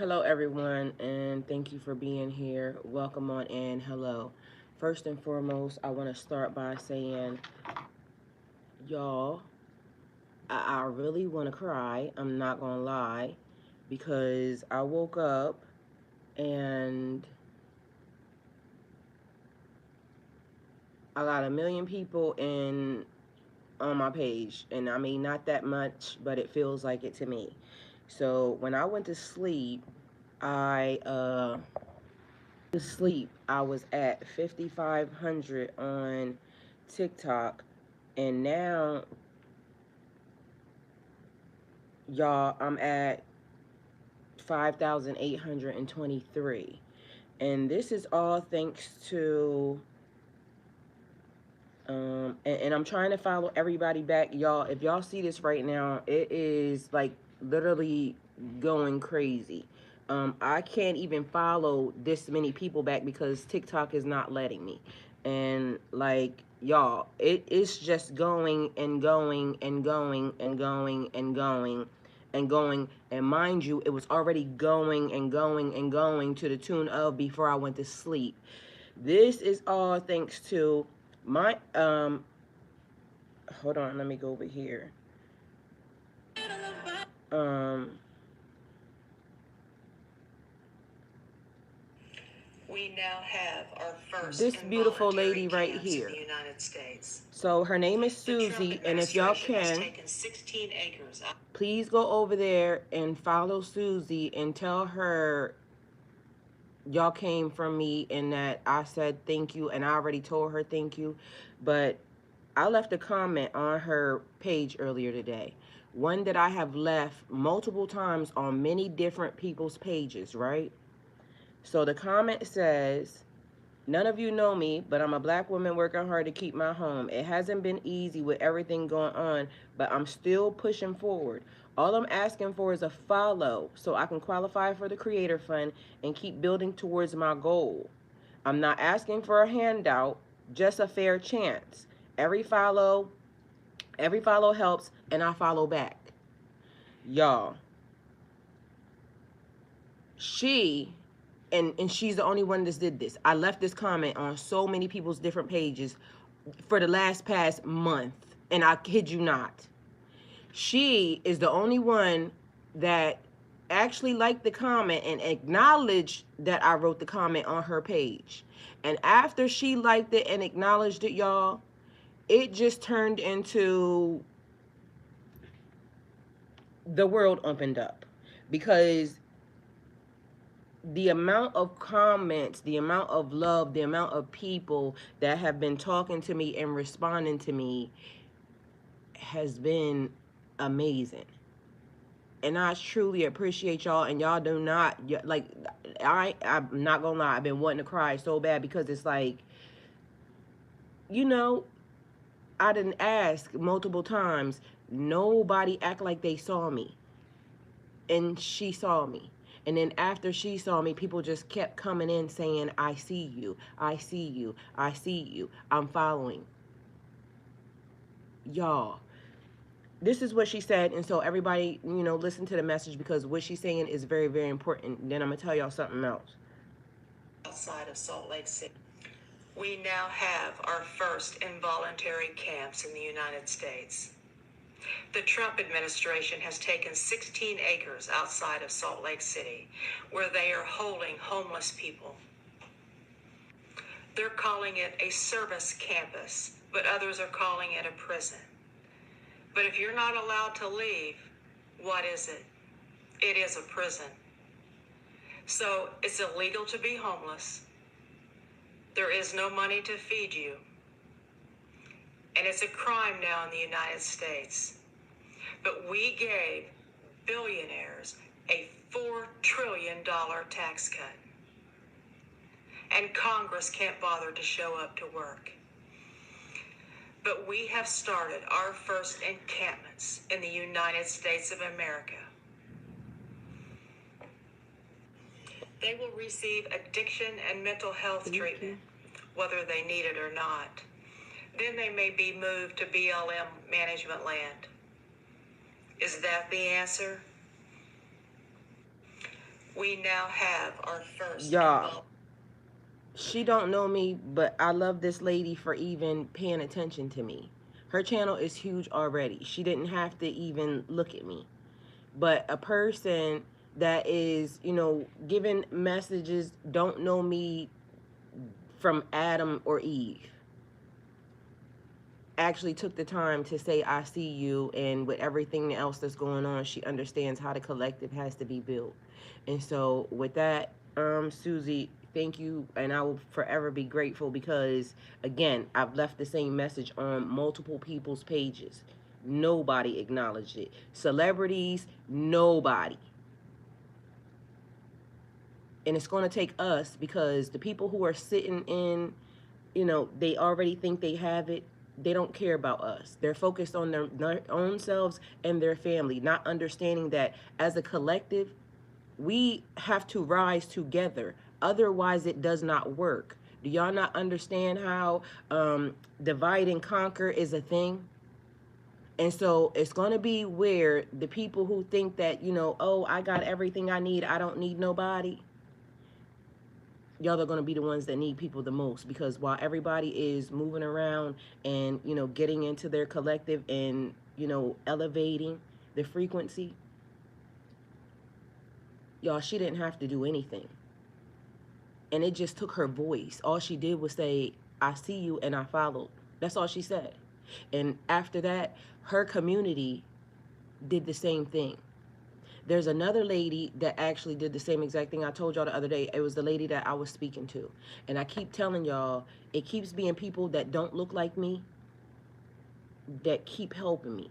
Hello, everyone, and thank you for being here. Welcome on in. Hello. First and foremost, I want to start by saying, y'all, I really want to cry. I'm not going to lie because I woke up and I got a million people on my page. And I mean, not that much, but it feels like it to me. So when I went to sleep, I was at 5,500 on TikTok, and now, y'all, I'm at 5,823. And this is all thanks to, and I'm trying to follow everybody back. Y'all, if y'all see this right now, it is like literally going crazy. I can't even follow this many people back because TikTok is not letting me. And like, y'all, it is just going and going and going and going and going and going. And mind you, it was already going and going and going to the tune of before I went to sleep. This is all thanks to my hold on, let me go over here. Um We now have our first this beautiful involuntary lady right camps in here. the United States. So her name is The Trump Susie, and if y'all administration has can, taken 16 acres. please go over there and follow Susie and tell her y'all came from me and that I said thank you, and I already told her thank you. But I left a comment on her page earlier today, one that I have left multiple times on many different people's pages, right? So the comment says, none of you know me, but I'm a black woman working hard to keep my home. It hasn't been easy with everything going on, but I'm still pushing forward. All I'm asking for is a follow so I can qualify for the Creator Fund and keep building towards my goal. I'm not asking for a handout, just a fair chance. Every follow, every follow helps, and I follow back. Y'all, she and she's the only one that did this. I left this comment on so many people's different pages for the last past month, and I kid you not. She is the only one that actually liked the comment and acknowledged that I wrote the comment on her page. And after she liked it and acknowledged it, y'all, it just turned into the world opened up because the amount of comments, the amount of love, the amount of people that have been talking to me and responding to me has been amazing. And I truly appreciate y'all. And y'all do not like. I'm not gonna lie. I've been wanting to cry so bad because it's like, you know, I didn't ask multiple times. Nobody act like they saw me, and she saw me. And then after she saw me, people just kept coming in saying, I see you, I see you, I see you, I'm following. Y'all, this is what she said. And so everybody, listen to the message because what she's saying is very, very important. Then I'm going to tell y'all something else. Outside of Salt Lake City. We now have our first involuntary camps in the United States. The Trump administration has taken 16 acres outside of Salt Lake City where they are holding homeless people. They're calling it a service campus, but others are calling it a prison. But if you're not allowed to leave, what is it? It is a prison. So it's illegal to be homeless. There is no money to feed you. And it's a crime now in the United States. But we gave billionaires a $4 trillion tax cut. And Congress can't bother to show up to work. But we have started our first encampments in the United States of America. They will receive addiction and mental health treatment, whether they need it or not. Then they may be moved to BLM management land. Is that the answer? We now have our first Y'all, involved. she don't know me, but I love this lady for even paying attention to me. Her channel is huge already. She didn't have to even look at me. But a person that is, giving messages, don't know me from Adam or Eve, actually took the time to say I see you, and with everything else that's going on, she understands how the collective has to be built. And so with that, Susie, thank you, and I will forever be grateful, because again, I've left the same message on multiple people's pages. Nobody acknowledged it. Celebrities, nobody. And it's going to take us, because the people who are sitting in, they already think they have it. They don't care about us. They're focused on their own selves and their family, not understanding that as a collective, we have to rise together. Otherwise, it does not work. Do y'all not understand how divide and conquer is a thing? And so it's going to be where the people who think that, oh, I got everything I need, I don't need nobody, y'all are going to be the ones that need people the most, because while everybody is moving around and getting into their collective and elevating the frequency, y'all, she didn't have to do anything. And it just took her voice. All she did was say, I see you and I followed. That's all she said. And after that, her community did the same thing. There's another lady that actually did the same exact thing I told y'all the other day. It was the lady that I was speaking to. And I keep telling y'all, it keeps being people that don't look like me that keep helping me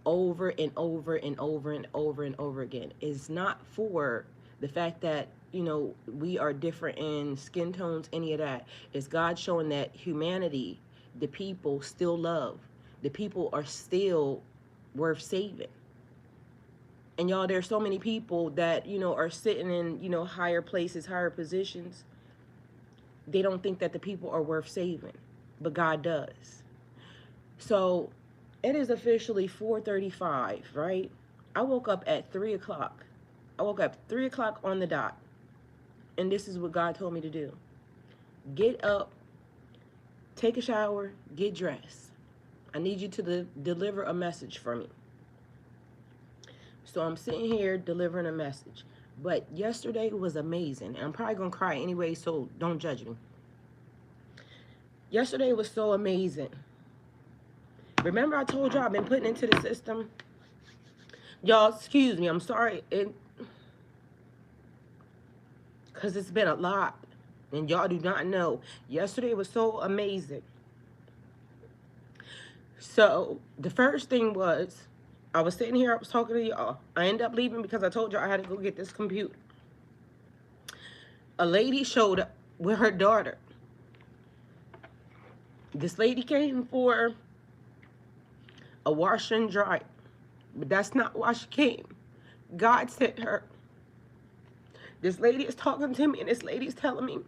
over and over and over and over and over again. It's not for the fact that, we are different in skin tones, any of that. It's God showing that humanity, the people still love. The people are still worth saving. And y'all, there's so many people that, are sitting in, higher places, higher positions. They don't think that the people are worth saving, but God does. So it is officially 4:35, right? I woke up at 3 o'clock. I woke up 3 o'clock on the dot. And this is what God told me to do. Get up, take a shower, get dressed. I need you to deliver a message for me. So I'm sitting here delivering a message. But yesterday was amazing. And I'm probably going to cry anyway, so don't judge me. Yesterday was so amazing. Remember I told y'all I've been putting into the system? Y'all, excuse me, I'm sorry. Because it's been a lot. And y'all do not know. Yesterday was so amazing. So the first thing was, I was sitting here, I was talking to y'all. I ended up leaving because I told y'all I had to go get this computer. A lady showed up with her daughter. This lady came for a washer and dryer. But that's not why she came. God sent her. This lady is talking to me, and this lady is telling me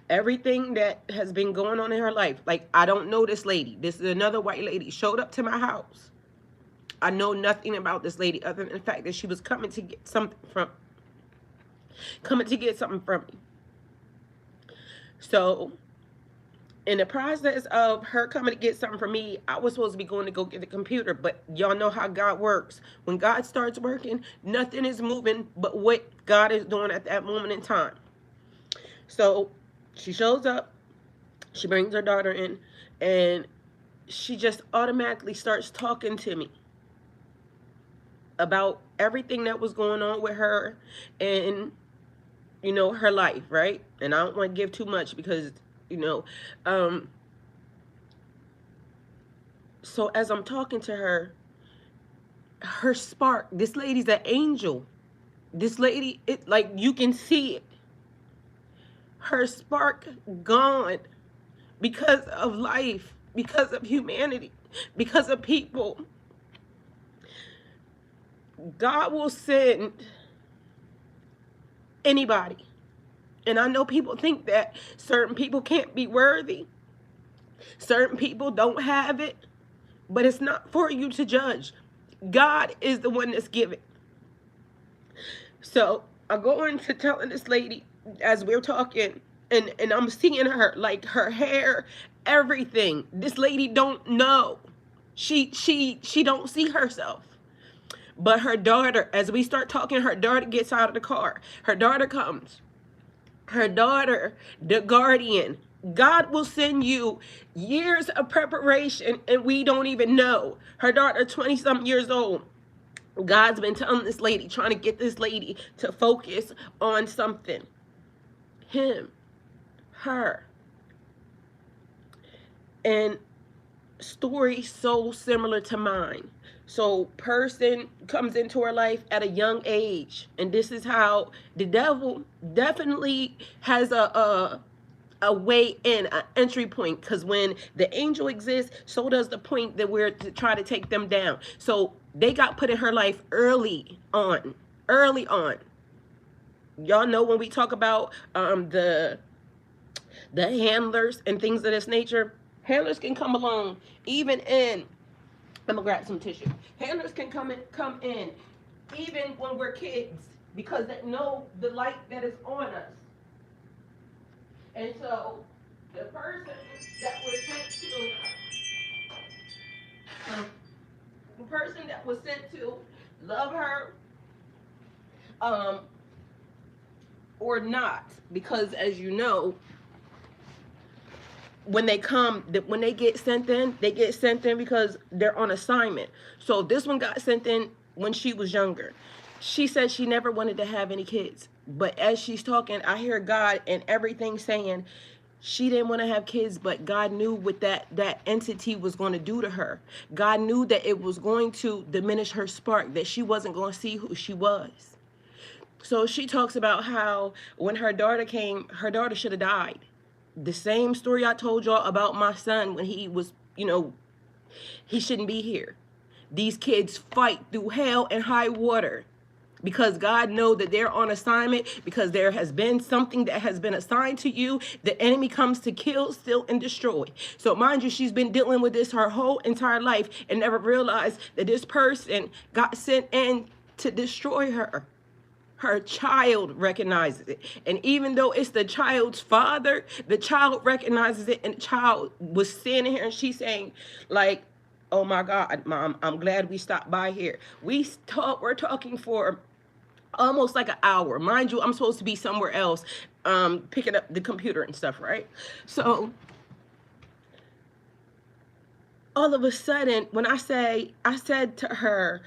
everything that has been going on in her life. Like, I don't know this lady. This is another white lady. Showed up to my house. I know nothing about this lady other than the fact that she was coming to get something from me. So, in the process of her coming to get something from me, I was supposed to be going to go get the computer. But y'all know how God works. When God starts working, nothing is moving but what God is doing at that moment in time. So, she shows up. She brings her daughter in. And she just automatically starts talking to me about everything that was going on with her and, her life, right? And I don't want to give too much because, so as I'm talking to her, her spark, this lady's an angel. This lady, like, you can see it. Her spark gone because of life, because of humanity, because of people. God will send anybody. And I know people think that certain people can't be worthy. Certain people don't have it. But it's not for you to judge. God is the one that's giving. So I go into telling this lady as we're talking, and I'm seeing her, like her hair, everything. This lady don't know. She don't see herself. But her daughter, as we start talking, her daughter gets out of the car. Her daughter comes. Her daughter, the guardian. God will send you years of preparation and we don't even know. Her daughter, 20 something years old. God's been telling this lady, trying to get this lady to focus on something. Him, her. And story so similar to mine. So person comes into her life at a young age, and this is how the devil definitely has a way in, an entry point, because when the angel exists, so does the point that we're to try to take them down. So they got put in her life early on. Y'all know when we talk about the handlers and things of this nature, handlers can come along even in, I'm gonna grab some tissue. Handlers can come in even when we're kids, because they know the light that is on us. And so the person that was sent to, the person that was sent to love her, or not, because as you know, when they get sent in, they get sent in because they're on assignment. So this one got sent in when she was younger. She said she never wanted to have any kids, but as she's talking, I hear God and everything saying she didn't want to have kids, but God knew what that entity was going to do to her. God knew that it was going to diminish her spark, that she wasn't going to see who she was. So she talks about how when her daughter came, her daughter should have died. The same story I told y'all about my son when he was, he shouldn't be here. These kids fight through hell and high water because God knows that they're on assignment, because there has been something that has been assigned to you. The enemy comes to kill, steal, and destroy. So mind you, she's been dealing with this her whole entire life and never realized that this person got sent in to destroy her. Her child recognizes it. And even though it's the child's father, the child recognizes it, and the child was standing here and she's saying, like, oh my God, Mom, I'm glad we stopped by here. We're talking for almost like an hour. Mind you, I'm supposed to be somewhere else, picking up the computer and stuff, right? So all of a sudden, when I said to her,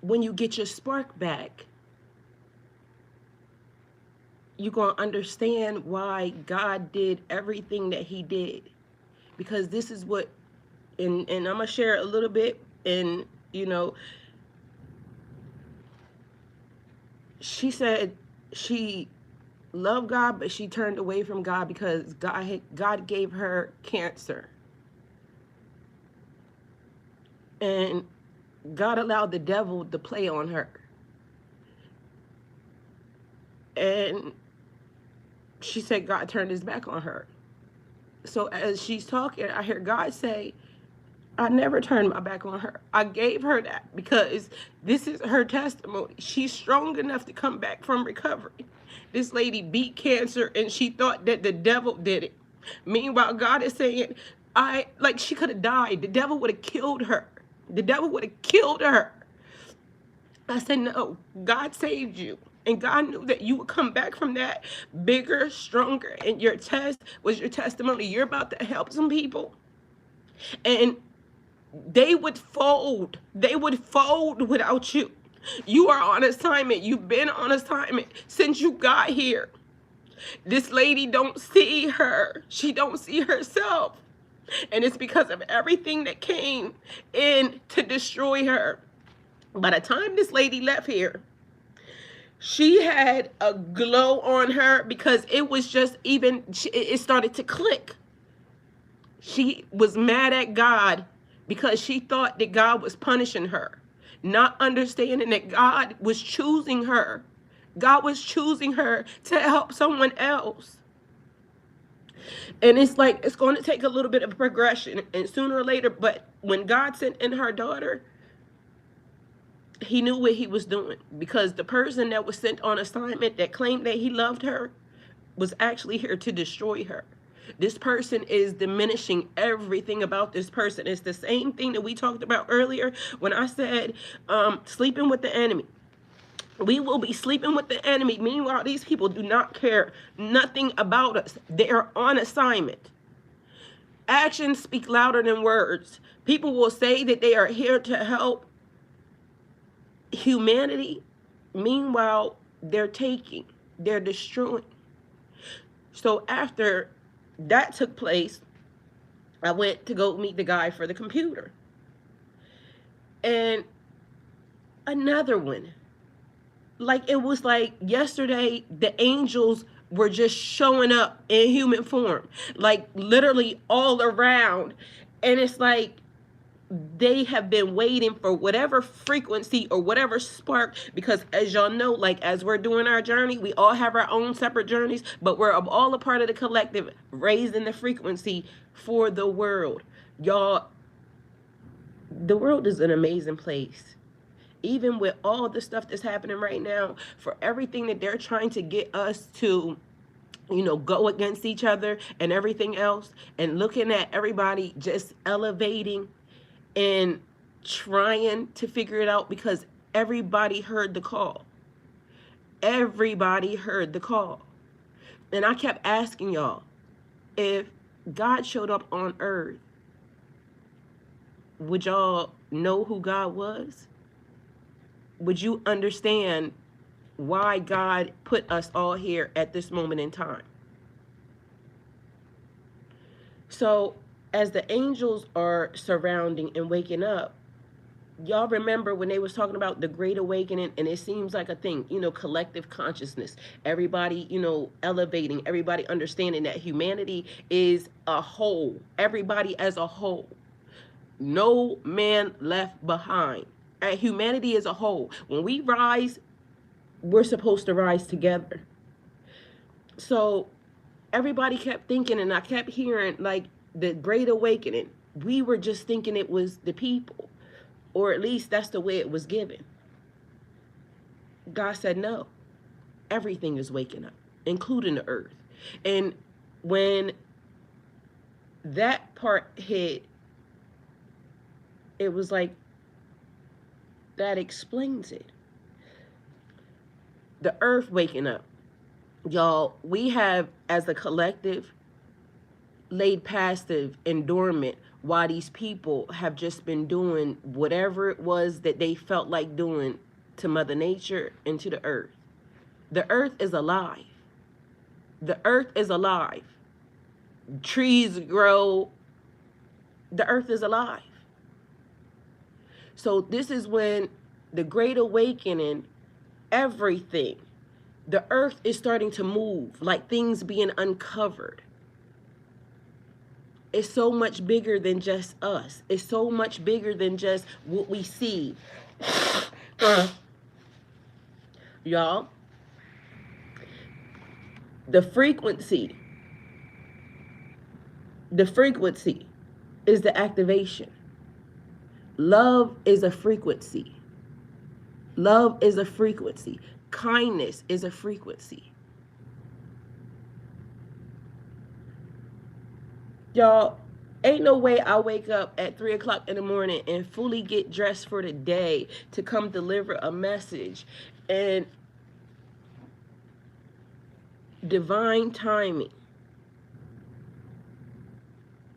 when you get your spark back, you're going to understand why God did everything that he did. Because this is what, and I'm going to share a little bit, and, she said she loved God, but she turned away from God because God gave her cancer. And God allowed the devil to play on her. And she said God turned his back on her. So as she's talking, I hear God say, I never turned my back on her. I gave her that because this is her testimony. She's strong enough to come back from recovery. This lady beat cancer and she thought that the devil did it. Meanwhile, God is saying, she could have died. The devil would have killed her. The devil would have killed her. I said, no, God saved you. And God knew that you would come back from that bigger, stronger. And your test was your testimony. You're about to help some people. And they would fold. They would fold without you. You are on assignment. You've been on assignment since you got here. This lady don't see her. She don't see herself. And it's because of everything that came in to destroy her. By the time this lady left here, she had a glow on her because it was just it started to click. She was mad at God because she thought that God was punishing her, not understanding that God was choosing her. God was choosing her to help someone else. And it's going to take a little bit of progression, and sooner or later, but when God sent in her daughter, he knew what he was doing, because the person that was sent on assignment that claimed that he loved her was actually here to destroy her. This person is diminishing everything about this person. It's the same thing that we talked about earlier when I said sleeping with the enemy. We will be sleeping with the enemy. Meanwhile, these people do not care nothing about us. They are on assignment. Actions speak louder than words. People will say that they are here to help humanity. Meanwhile, they're taking, they're destroying. So after that took place, I went to go meet the guy for the computer. And another one. Like, it was like yesterday, the angels were just showing up in human form, like literally all around. And it's like they have been waiting for whatever frequency or whatever spark, because as y'all know, like as we're doing our journey, we all have our own separate journeys, but we're all a part of the collective, raising the frequency for the world. Y'all, the world is an amazing place. Even with all the stuff that's happening right now, for everything that they're trying to get us to, go against each other and everything else, and looking at everybody just elevating and trying to figure it out, because everybody heard the call. Everybody heard the call. And I kept asking y'all, if God showed up on earth, would y'all know who God was? Would you understand why God put us all here at this moment in time? So as the angels are surrounding and waking up, y'all remember when they was talking about the Great Awakening, and it seems like a thing, collective consciousness, everybody, elevating, everybody understanding that humanity is a whole, everybody as a whole, no man left behind. Humanity as a whole. When we rise, we're supposed to rise together. So everybody kept thinking, and I kept hearing like the Great Awakening. We were just thinking it was the people, or at least that's the way it was given. God said no. Everything is waking up, including the earth. And when that part hit, it was like, that explains it. The earth waking up. Y'all, we have, as a collective, laid passive and dormant while these people have just been doing whatever it was that they felt like doing to Mother Nature and to the earth. The earth is alive. The earth is alive. Trees grow. The earth is alive. So this is when the Great Awakening, everything, the earth is starting to move, like things being uncovered. It's so much bigger than just us. It's so much bigger than just what we see. Y'all, the frequency is the activation. Love is a frequency. Love is a frequency. Kindness is a frequency. Y'all, ain't no way I wake up at 3 o'clock in the morning and fully get dressed for the day to come deliver a message. And divine timing.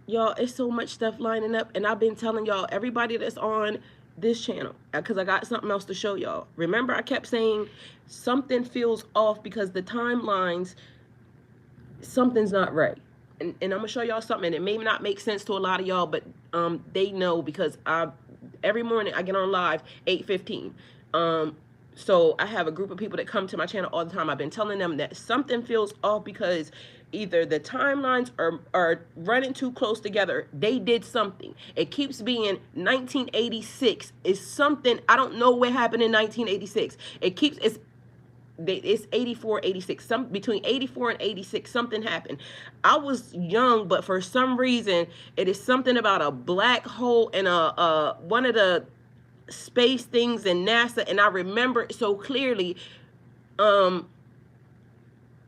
Y'all, it's so much stuff lining up, and I've been telling y'all, everybody that's on this channel, because I got something else to show y'all. Remember, I kept saying something feels off because the timelines, something's not right. And I'm going to show y'all something. It may not make sense to a lot of y'all, but they know, because every morning I get on live 8:15. So I have a group of people that come to my channel all the time. I've been telling them that something feels off because either the timelines are running too close together. They did something. It keeps being 1986 is something. I don't know what happened in 1986. It's 84, 86. Between 84 and 86, something happened. I was young, but for some reason, it is something about a black hole and one of the space things and NASA, and I remember it so clearly.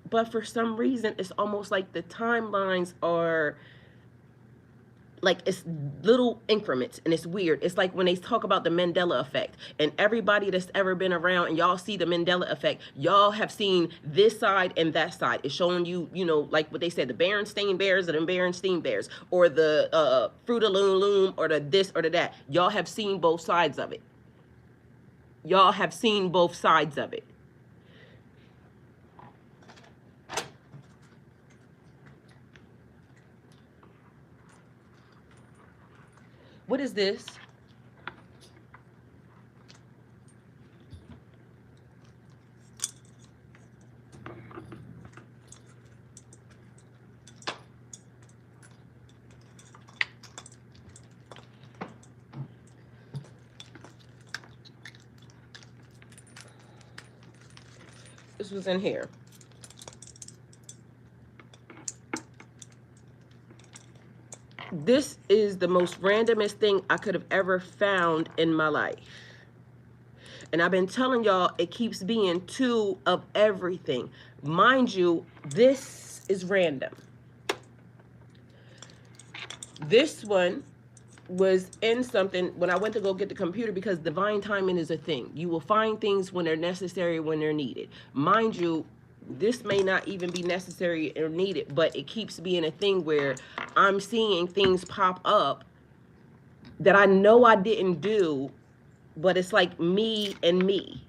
But for some reason, it's almost like the timelines are like it's little increments, and it's weird. It's like when they talk about the Mandela effect, and everybody that's ever been around and y'all see the Mandela effect, y'all have seen this side and that side. It's showing you, you know, like what they said, the Berenstain Bears or the Berenstain Bears, or the Fruit of Loom Loom, or the this or the that. Y'all have seen both sides of it. Y'all have seen both sides of it. What is this? This was in here. This is the most randomest thing I could have ever found in my life. And I've been telling y'all, it keeps being two of everything. Mind you, this is random. This one was in something when I went to go get the computer, because divine timing is a thing. You will find things when they're necessary, when they're needed. Mind you, this may not even be necessary or needed, but it keeps being a thing where I'm seeing things pop up that I know I didn't do, but it's like me and me.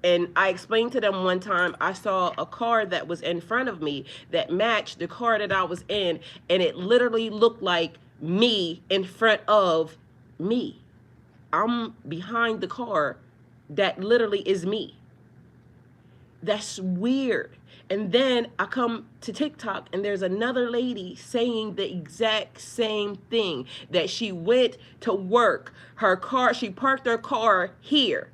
And I explained to them one time, I saw a car that was in front of me that matched the car that I was in, and it literally looked like me in front of me. I'm behind the car that literally is me. That's weird. And then I come to TikTok, and there's another lady saying the exact same thing, that she went to work. Her car, she parked her car here.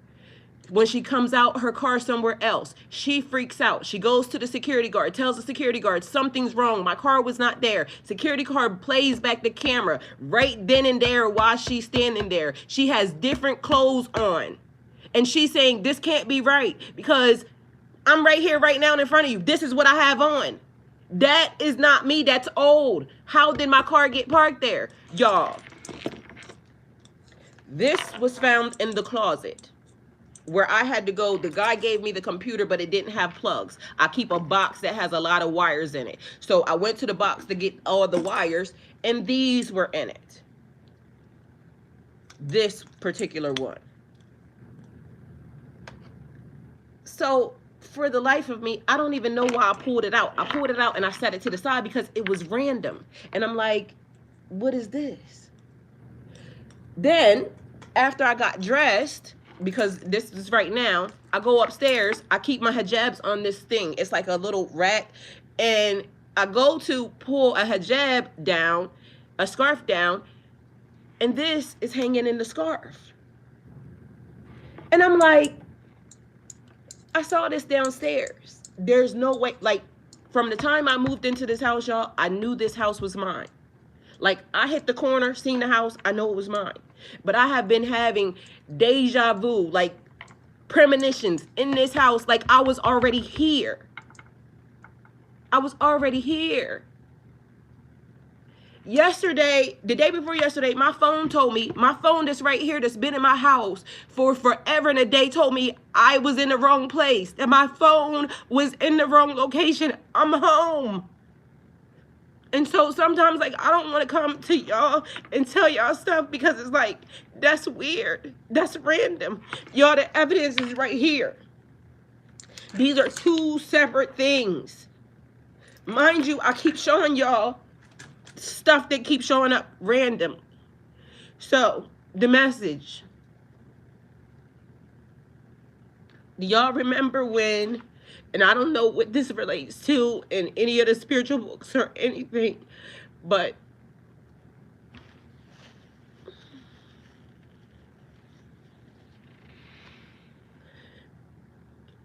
When she comes out, her car somewhere else. She freaks out. She goes to the security guard, tells the security guard, something's wrong. My car was not there. Security guard plays back the camera right then and there while she's standing there. She has different clothes on. And she's saying, this can't be right, because I'm right here right now in front of you. This is what I have on. That is not me. That's old. How did my car get parked there? Y'all, this was found in the closet where I had to go. The guy gave me the computer, but it didn't have plugs. I keep a box that has a lot of wires in it. So I went to the box to get all the wires, and these were in it. This particular one. So for the life of me, I don't even know why I pulled it out. I pulled it out and I set it to the side because it was random. And I'm like, what is this? Then after I got dressed, because this is right now, I go upstairs. I keep my hijabs on this thing. It's like a little rack. And I go to pull a hijab down, a scarf down, and this is hanging in the scarf. And I'm like, I saw this downstairs. There's no way, like, from the time I moved into this house, y'all, I knew this house was mine. Like, I hit the corner, seen the house, I know it was mine. But I have been having deja vu, like premonitions in this house, like I was already here. I was already here. Yesterday, the day before yesterday, my phone told me, my phone that's right here, that's been in my house for forever and a day, told me I was in the wrong place, that my phone was in the wrong location. I'm home. And so sometimes, like, I don't want to come to y'all and tell y'all stuff because it's like, that's weird. That's random. Y'all, the evidence is right here. These are two separate things. Mind you, I keep showing y'all stuff that keeps showing up random. So, the message. Do y'all remember when, and I don't know what this relates to in any of the spiritual books or anything, but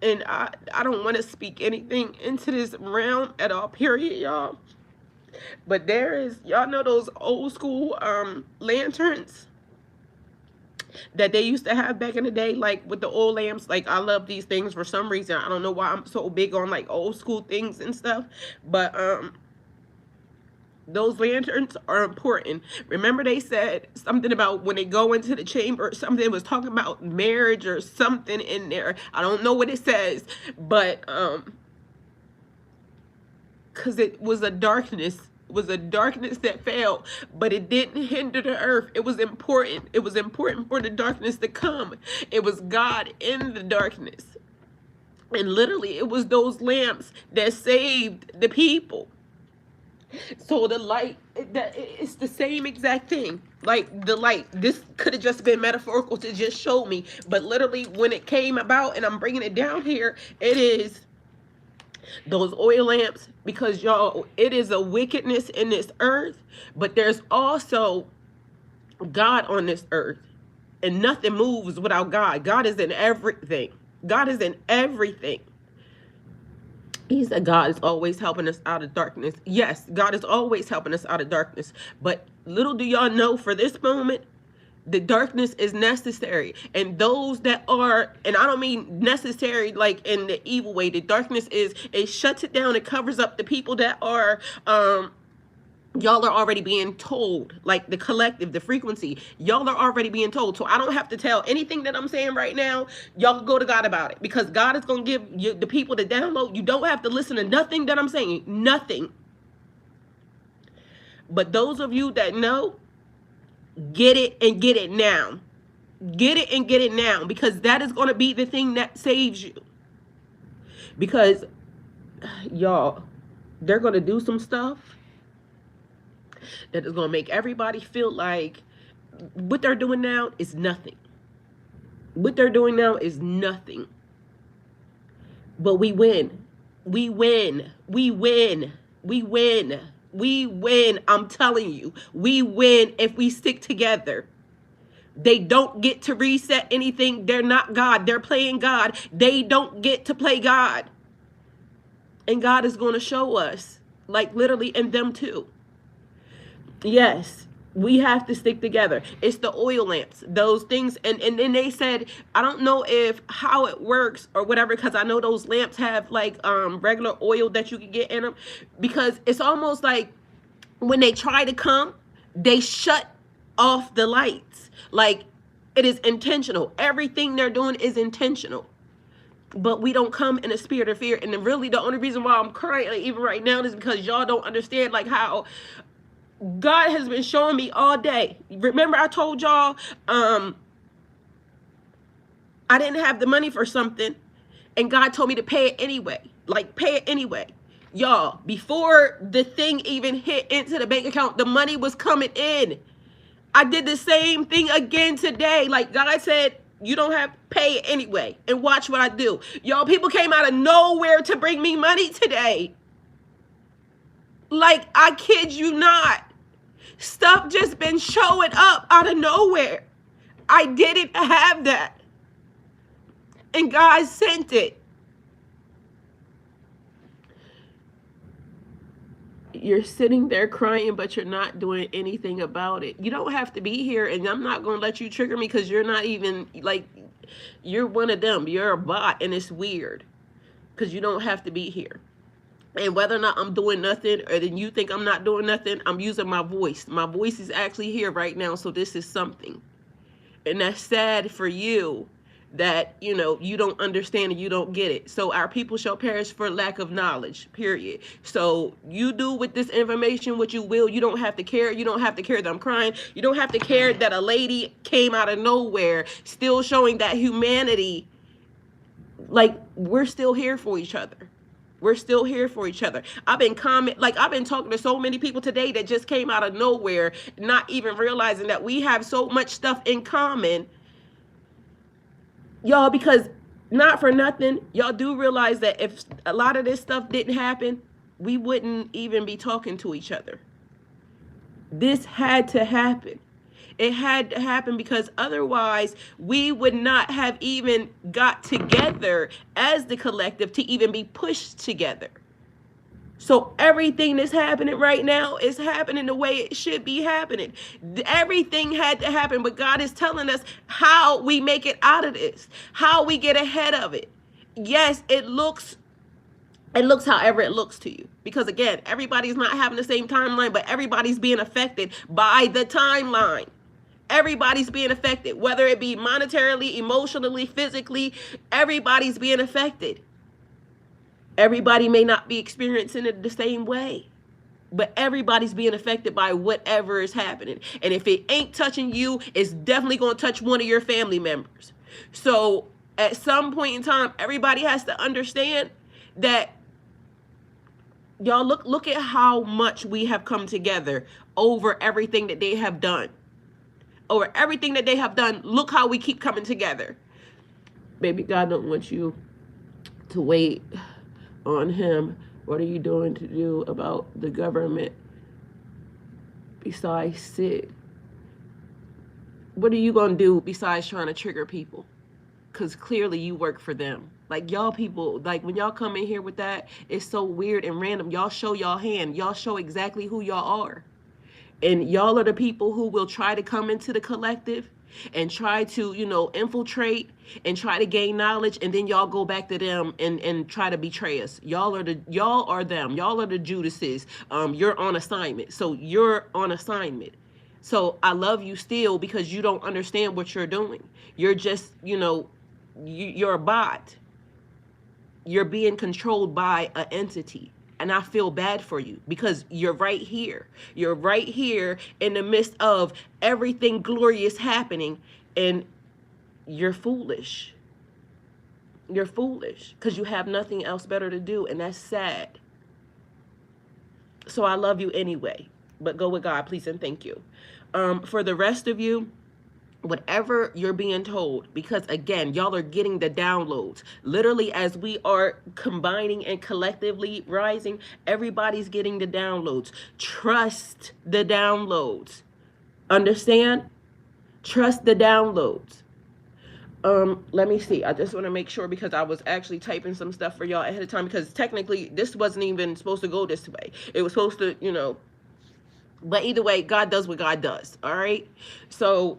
and I don't want to speak anything into this realm at all, period, y'all. But there is, y'all know those old school lanterns? that they used to have back in the day, like with the oil lamps. Like, I love these things for some reason. I don't know why I'm so big on like old school things and stuff, but those lanterns are important. Remember, they said something about when they go into the chamber, something was talking about marriage or something in there. I don't know what it says, but because it was a darkness, that fell, but it didn't hinder the earth. It was important. It was important for the darkness to come. It was God in the darkness. And literally, it was those lamps that saved the people. So the light, it's the same exact thing. Like the light, this could have just been metaphorical to just show me, but literally when it came about, and I'm bringing it down here, it is those oil lamps, because y'all, it is a wickedness in this earth, but there's also God on this earth, and nothing moves without God. God is in everything. God is in everything. He said God is always helping us out of darkness. Yes, God is always helping us out of darkness. But little do y'all know, for this moment, the darkness is necessary. And those that are, and I don't mean necessary like in the evil way. The darkness is, it shuts it down. It covers up the people that are, y'all are already being told, like the collective, the frequency, y'all are already being told. So I don't have to tell anything that I'm saying right now. Y'all can go to God about it, because God is going to give you the people to download. You don't have to listen to nothing that I'm saying, nothing. But those of you that know, get it and get it now. Get it and get it now, because that is going to be the thing that saves you. Because y'all, they're going to do some stuff that is going to make everybody feel like what they're doing now is nothing. What they're doing now is nothing. But we win. We win. We win. We win. We win. I'm telling you, we win if we stick together. They don't get to reset anything. They're not God. They're playing God. They don't get to play God. And God is going to show us, like literally, and them too. Yes, we have to stick together. It's the oil lamps, those things. And then they said, I don't know if how it works or whatever, because I know those lamps have like regular oil that you can get in them, because it's almost like when they try to come, they shut off the lights. Like, it is intentional. Everything they're doing is intentional. But we don't come in a spirit of fear. And then really the only reason why I'm crying, like, even right now, is because y'all don't understand like how God has been showing me all day. Remember I told y'all I didn't have the money for something, and God told me to pay it anyway. Like, pay it anyway. Y'all, before the thing even hit into the bank account, the money was coming in. I did the same thing again today. Like, God said, you don't have to pay it anyway. And watch what I do. Y'all, people came out of nowhere to bring me money today. Like, I kid you not. Stuff just been showing up out of nowhere. I didn't have that. And God sent it. You're sitting there crying, but you're not doing anything about it. You don't have to be here, and I'm not going to let you trigger me, because you're not even, like, you're one of them. You're a bot, and it's weird, because you don't have to be here. And whether or not I'm doing nothing, or then you think I'm not doing nothing, I'm using my voice. My voice is actually here right now, so this is something. And that's sad for you that, you know, you don't understand and you don't get it. So our people shall perish for lack of knowledge, period. So you do with this information what you will. You don't have to care. You don't have to care that I'm crying. You don't have to care that a lady came out of nowhere, still showing that humanity, like, we're still here for each other. We're still here for each other. I've been talking to so many people today that just came out of nowhere, not even realizing that we have so much stuff in common. Y'all, because not for nothing, y'all do realize that if a lot of this stuff didn't happen, we wouldn't even be talking to each other. This had to happen. It had to happen, because otherwise we would not have even got together as the collective to even be pushed together. So everything that's happening right now is happening the way it should be happening. Everything had to happen, but God is telling us how we make it out of this, how we get ahead of it. Yes, it looks however it looks to you, because again, everybody's not having the same timeline, but everybody's being affected by the timeline. Everybody's being affected, whether it be monetarily, emotionally, physically. Everybody's being affected. Everybody may not be experiencing it the same way, but everybody's being affected by whatever is happening. And if it ain't touching you, it's definitely going to touch one of your family members. So at some point in time, everybody has to understand that, y'all, look at how much we have come together over everything that they have done. Over everything that they have done, look how we keep coming together. Baby, God don't want you to wait on him. What are you doing to do about the government besides sit? What are you going to do besides trying to trigger people? Because clearly you work for them. Like, y'all people, like, when y'all come in here with that, it's so weird and random. Y'all show y'all hand. Y'all show exactly who y'all are. And y'all are the people who will try to come into the collective and try to, infiltrate and try to gain knowledge, and then y'all go back to them and try to betray us. Y'all are them. Y'all are the Judases. You're on assignment. So you're on assignment. So I love you still, because you don't understand what you're doing. You're just, you're a bot. You're being controlled by an entity. And I feel bad for you, because you're right here. You're right here in the midst of everything glorious happening, and you're foolish. You're foolish because you have nothing else better to do, and that's sad. So I love you anyway, but go with God, please, and thank you. For the rest of you, whatever you're being told, because again, y'all are getting the downloads. Literally, as we are combining and collectively rising, everybody's getting the downloads. Trust the downloads. Understand? Trust the downloads. Let me see. I just want to make sure, because I was actually typing some stuff for y'all ahead of time, because technically this wasn't even supposed to go this way. It was supposed to, but either way, God does what God does. All right. So,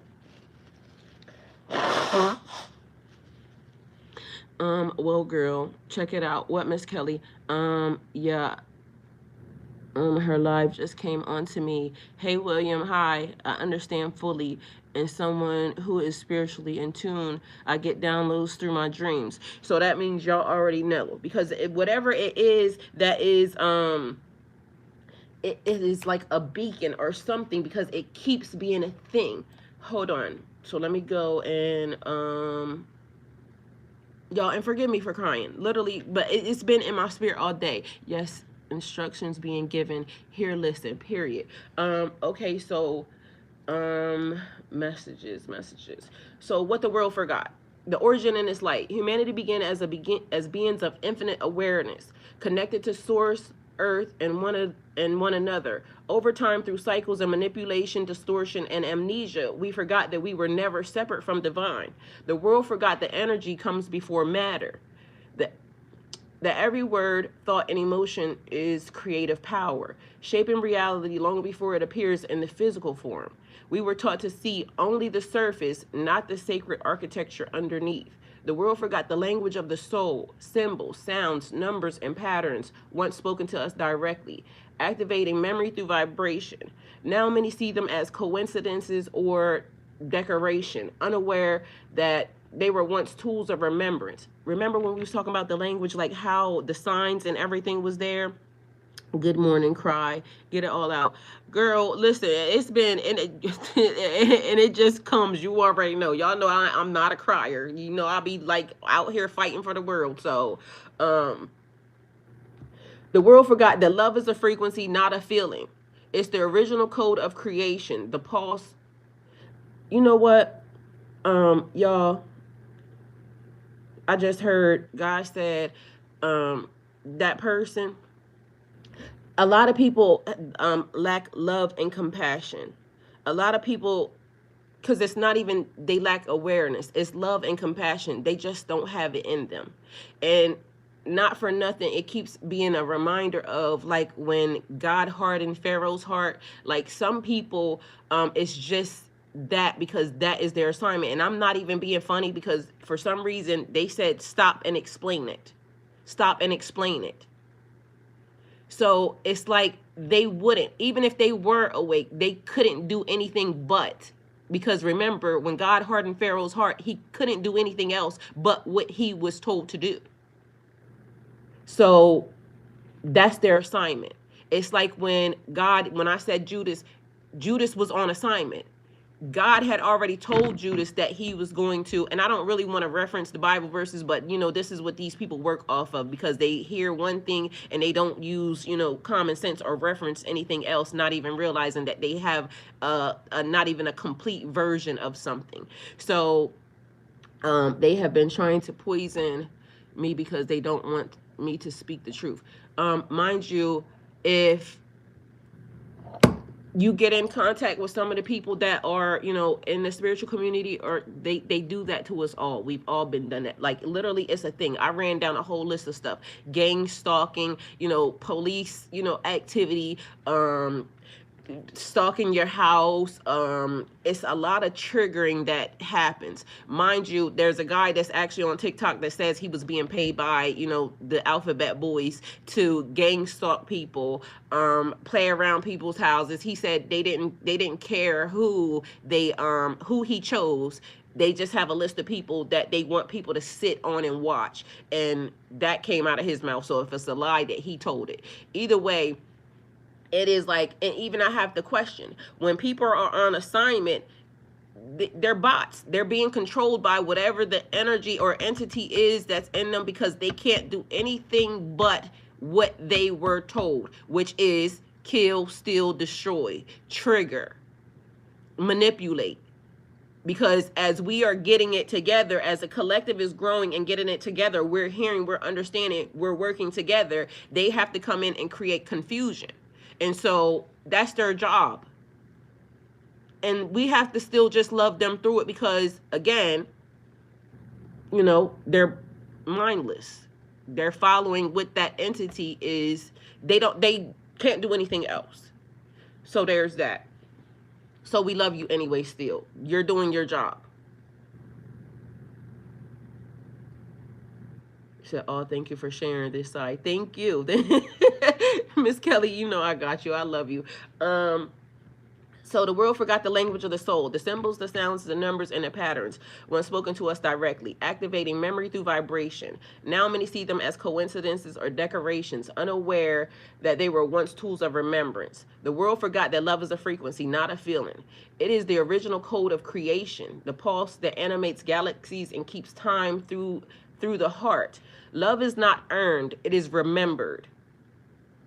well, girl, check it out. What, Miss Kelly? Yeah. Her live just came on to me. Hey, William, hi. I understand fully. And someone who is spiritually in tune, I get downloads through my dreams. So that means y'all already know, because whatever it is that is, it is like a beacon or something, because it keeps being a thing. Hold on. So let me go and, y'all, and forgive me for crying, literally, but it's been in my spirit all day. Yes, instructions being given. Here, listen, period. Okay, so, messages. So what the world forgot. The origin in its light. Humanity began as beings of infinite awareness, connected to source, earth, and one another. Over time, through cycles of manipulation, distortion, and amnesia, we forgot that we were never separate from divine. The world forgot that energy comes before matter. That every word, thought, and emotion is creative power, shaping reality long before it appears in the physical form. We were taught to see only the surface, not the sacred architecture underneath. The world forgot the language of the soul, symbols, sounds, numbers, and patterns once spoken to us directly, activating memory through vibration. Now many see them as coincidences or decoration, unaware that they were once tools of remembrance. Remember when we was talking about the language, like how the signs and everything was there? Good morning, cry, get it all out. Girl, listen, it's been, and it just comes, you already know. Y'all know I'm not a crier. I'll be like out here fighting for the world. So, the world forgot that love is a frequency, not a feeling. It's the original code of creation, the pulse. You know what, y'all, I just heard God said, that person, a lot of people lack love and compassion. A lot of people, because it's not even, they lack awareness. It's love and compassion. They just don't have it in them. And not for nothing, it keeps being a reminder of like when God hardened Pharaoh's heart. Like some people, it's just that because that is their assignment. And I'm not even being funny because for some reason they said stop and explain it. Stop and explain it. So it's like they wouldn't, even if they were awake, they couldn't do anything but. Because remember, when God hardened Pharaoh's heart, he couldn't do anything else but what he was told to do. So that's their assignment. It's like when I said Judas was on assignment. God had already told Judas that he was going to, and I don't really want to reference the Bible verses, but this is what these people work off of because they hear one thing and they don't use, common sense or reference anything else, not even realizing that they have not even a complete version of something. So they have been trying to poison me because they don't want me to speak the truth. Mind you, if you get in contact with some of the people that are, in the spiritual community, or they do that to us all. We've all been done that. Like literally, it's a thing. I ran down a whole list of stuff: gang stalking, police, activity, stalking your house. It's a lot of triggering that happens. Mind you, there's a guy that's actually on TikTok that says he was being paid by the alphabet boys to gang stalk people, play around people's houses. He said they didn't care who he chose. They just have a list of people that they want people to sit on and watch, and that came out of his mouth. So if it's a lie, that he told it. Either way, it is like, and even I have the question, when people are on assignment, they're bots. They're being controlled by whatever the energy or entity is that's in them, because they can't do anything but what they were told, which is kill, steal, destroy, trigger, manipulate. Because as we are getting it together, as a collective is growing and getting it together, we're hearing, we're understanding, we're working together. They have to come in and create confusion. And so that's their job. And we have to still just love them through it because, again, they're mindless. They're following what that entity is. They can't do anything else. So there's that. So we love you anyway still. You're doing your job. Said, oh, thank you for sharing this side. Thank you. Miss Kelly, I got you. I love you. So the world forgot the language of the soul, the symbols, the sounds, the numbers, and the patterns when spoken to us directly, activating memory through vibration. Now many see them as coincidences or decorations, unaware that they were once tools of remembrance. The world forgot that love is a frequency, not a feeling. It is the original code of creation, the pulse that animates galaxies and keeps time through the heart. Love is not earned, it is remembered.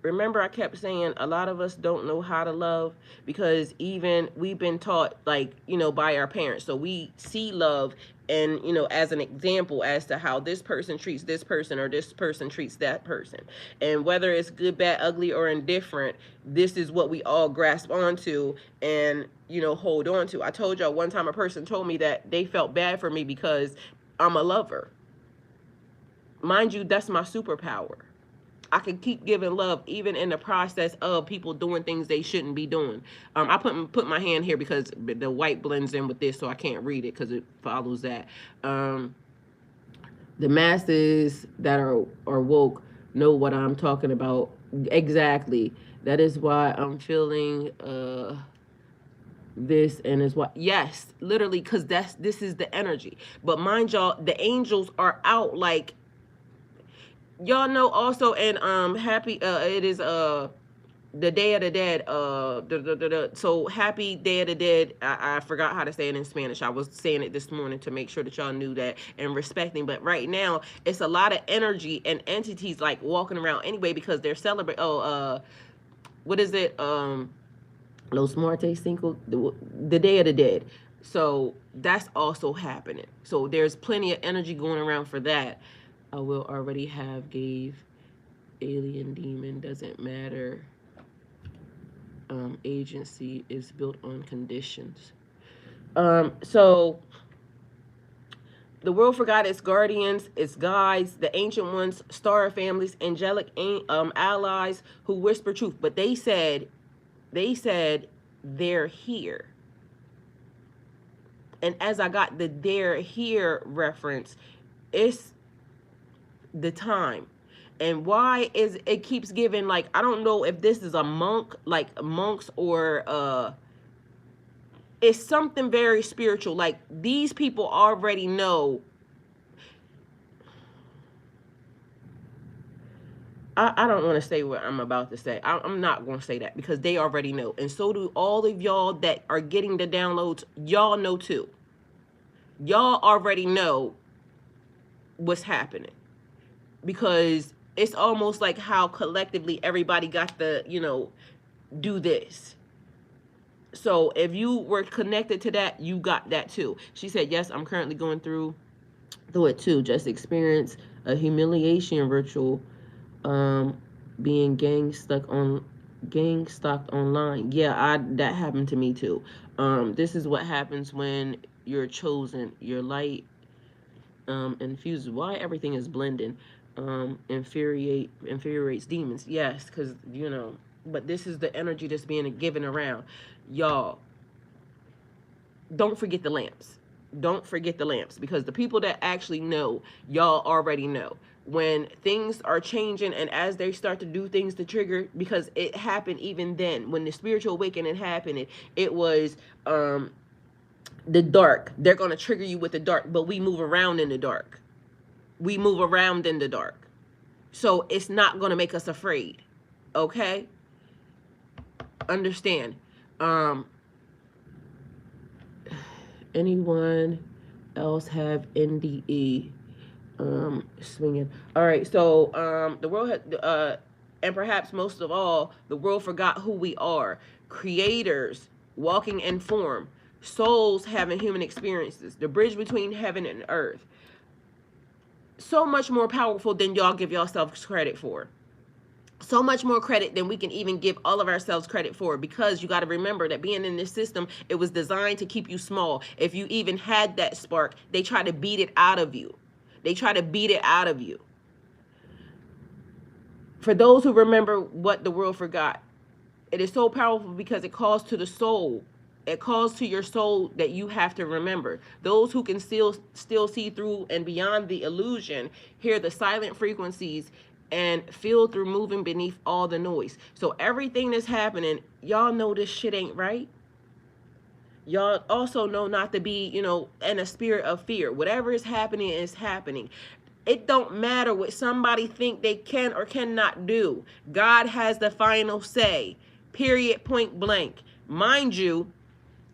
Remember, I kept saying a lot of us don't know how to love because even we've been taught, like, by our parents. So we see love and, as an example as to how this person treats this person or this person treats that person. And whether it's good, bad, ugly, or indifferent, this is what we all grasp onto and, hold on to. I told y'all one time a person told me that they felt bad for me because I'm a lover. Mind you, that's my superpower. I can keep giving love even in the process of people doing things they shouldn't be doing. I put my hand here because the white blends in with this, so I can't read it because it follows that. The masses that are woke know what I'm talking about exactly. That is why I'm feeling this, and is what, yes, literally, because this is the energy. But mind y'all, the angels are out, like, y'all know also, and happy it is the Day of the Dead, so happy Day of the Dead. I forgot how to say it in Spanish. I was saying it this morning to make sure that y'all knew that and respecting. But right now it's a lot of energy and entities like walking around anyway because they're celebrating. What is it? Los Muertos Cinco, the Day of the Dead. So that's also happening. So there's plenty of energy going around for that. I will already have gave alien demon, doesn't matter. Agency is built on conditions. So The world forgot its guardians, its guides, the ancient ones, star families, angelic allies who whisper truth. But they said they're here. And as I got the "they're here" reference, it's the time. And why is it keeps giving, like, I don't know if this is a monk, like monks, or it's something very spiritual. Like, these people already know. I don't want to say what I'm about to say. I'm not going to say that, because they already know. And so do all of y'all that are getting the downloads. Y'all know too. Y'all already know what's happening, because it's almost like how collectively everybody got the, do this. So if you were connected to that, you got that too. She said, yes, I'm currently going through it too. Just experience a humiliation ritual, being gang stalked online. Yeah, that happened to me too. This is what happens when you're chosen. Your light infuses. Why everything is blending. Infuriates demons. Yes, because but this is the energy that's being given around. Y'all, don't forget the lamps. Don't forget the lamps, because the people that actually know, y'all already know when things are changing, and as they start to do things to trigger, because it happened even then when the spiritual awakening happened. It was the dark. They're going to trigger you with the dark, but we move around in the dark. We move around in the dark. So it's not going to make us afraid. Okay? Understand. Anyone else have NDE swinging? All right, so the world had, and perhaps most of all, the world forgot who we are. Creators walking in form, souls having human experiences, the bridge between heaven and earth. So much more powerful than y'all give yourselves credit for. So much more credit than we can even give all of ourselves credit for, because you got to remember that being in this system, it was designed to keep you small. If you even had that spark, they try to beat it out of you. They try to beat it out of you. For those who remember what the world forgot, it is so powerful because it calls to the soul. It calls to your soul that you have to remember. Those who can still see through and beyond the illusion, hear the silent frequencies, and feel through moving beneath all the noise. So everything that's happening, y'all know this shit ain't right. Y'all also know not to be, in a spirit of fear. Whatever is happening is happening. It don't matter what somebody think they can or cannot do. God has the final say. Period, point blank. Mind you,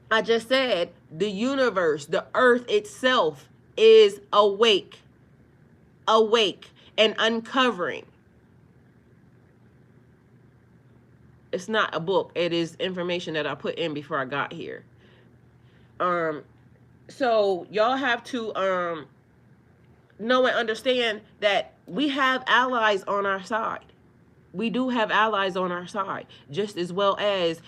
I just said the universe, the earth itself is awake. Awake and uncovering. It's not a book. It is information that I put in before I got here. So y'all have to know and understand that we have allies on our side. We do have allies on our side, just as well as,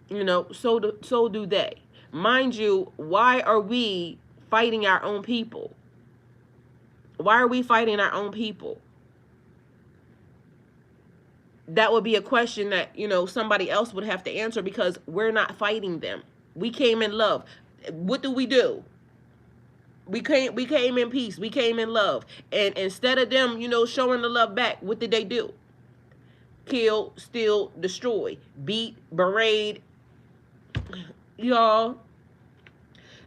so do they. Mind you, why are we fighting our own people? Why are we fighting our own people? That would be a question that, somebody else would have to answer, because we're not fighting them. We came in love. What do? We came in peace. We came in love. And instead of them, showing the love back, what did they do? Kill, steal, destroy, beat, berate. Y'all,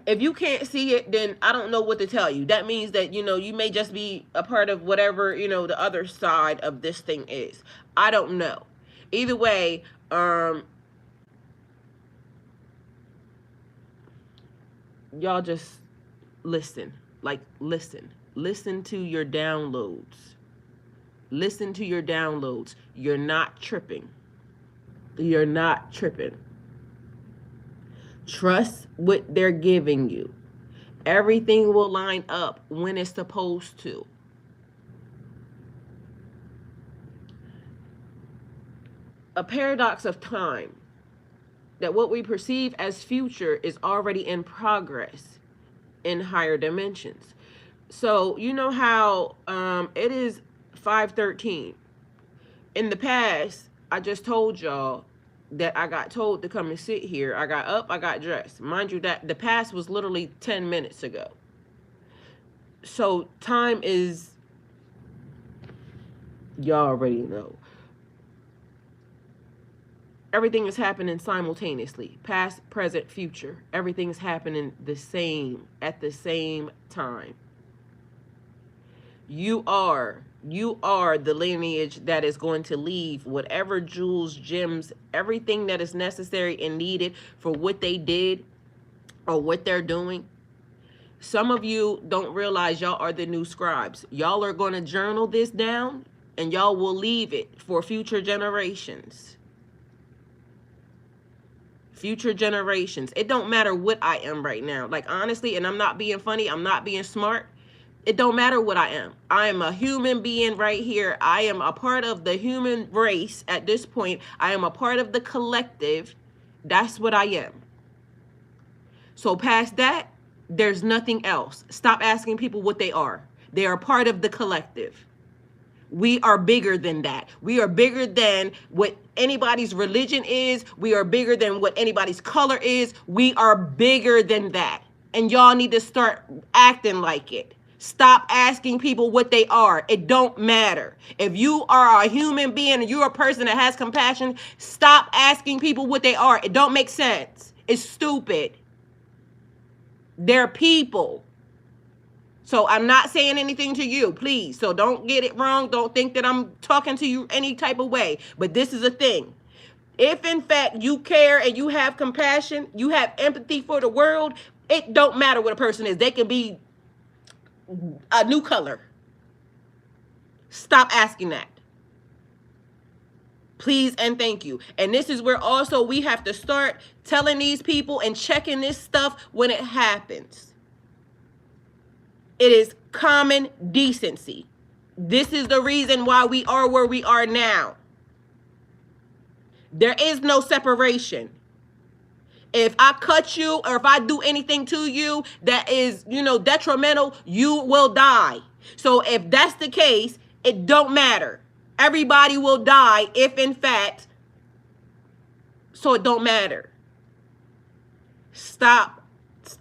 if you can't see it, then I don't know what to tell you. That means that, you may just be a part of whatever, the other side of this thing is. I don't know. Either way, y'all just listen. Like, listen. Listen to your downloads. Listen to your downloads. You're not tripping. You're not tripping. Trust what they're giving you. Everything will line up when it's supposed to. A paradox of time. That what we perceive as future is already in progress in higher dimensions. So you know how it is 5:13. In the past, I just told y'all that I got told to come and sit here. I got up, I got dressed. Mind you, that the past was literally 10 minutes ago. So time is, y'all already know. Everything is happening simultaneously. Past, present, future. Everything is happening at the same time. You are the lineage that is going to leave whatever jewels, gems, everything that is necessary and needed for what they did or what they're doing. Some of you don't realize y'all are the new scribes. Y'all are going to journal this down and y'all will leave it for future generations. Future generations. It don't matter what I am right now. Like, honestly, and I'm not being funny, I'm not being smart. It don't matter what I am. I am a human being right here. I am a part of the human race at this point. I am a part of the collective. That's what I am. So past that, there's nothing else. Stop asking people what they are. They are part of the collective. We are bigger than that. We are bigger than what anybody's religion is. We are bigger than what anybody's color is. We are bigger than that. And y'all need to start acting like it. Stop asking people what they are. It don't matter. If you are a human being and you're a person that has compassion, stop asking people what they are. It don't make sense. It's stupid. They're people. So I'm not saying anything to you, please. So don't get it wrong. Don't think that I'm talking to you any type of way. But this is a thing. If in fact you care and you have compassion, you have empathy for the world, it don't matter what a person is. They can be a new color. Stop asking that. Please and thank you. And this is where also we have to start telling these people and checking this stuff when it happens. It is common decency. This is the reason why we are where we are now. There is no separation. If I cut you or if I do anything to you that is, detrimental, you will die. So if that's the case, it don't matter. Everybody will die if in fact, so it don't matter. Stop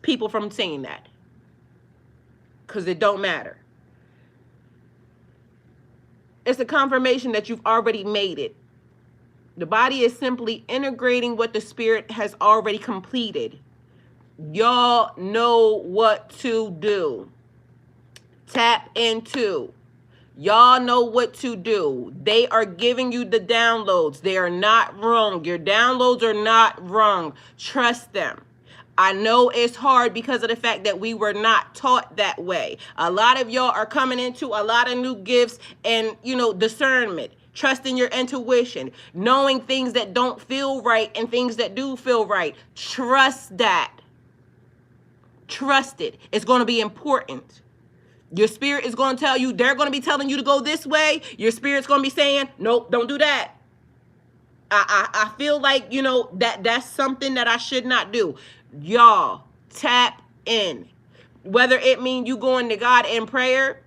people from saying that. Because it don't matter. It's a confirmation that you've already made it. The body is simply integrating what the spirit has already completed. Y'all know what to do. Tap into. Y'all know what to do. They are giving you the downloads. They are not wrong. Your downloads are not wrong. Trust them. I know it's hard because of the fact that we were not taught that way. A lot of y'all are coming into a lot of new gifts and, discernment, trusting your intuition, knowing things that don't feel right and things that do feel right. Trust that. Trust it. It's going to be important. Your spirit is going to tell you, they're going to be telling you to go this way. Your spirit's going to be saying, nope, don't do that. I feel like, that's something that I should not do. Y'all, tap in. Whether it mean you going to God in prayer.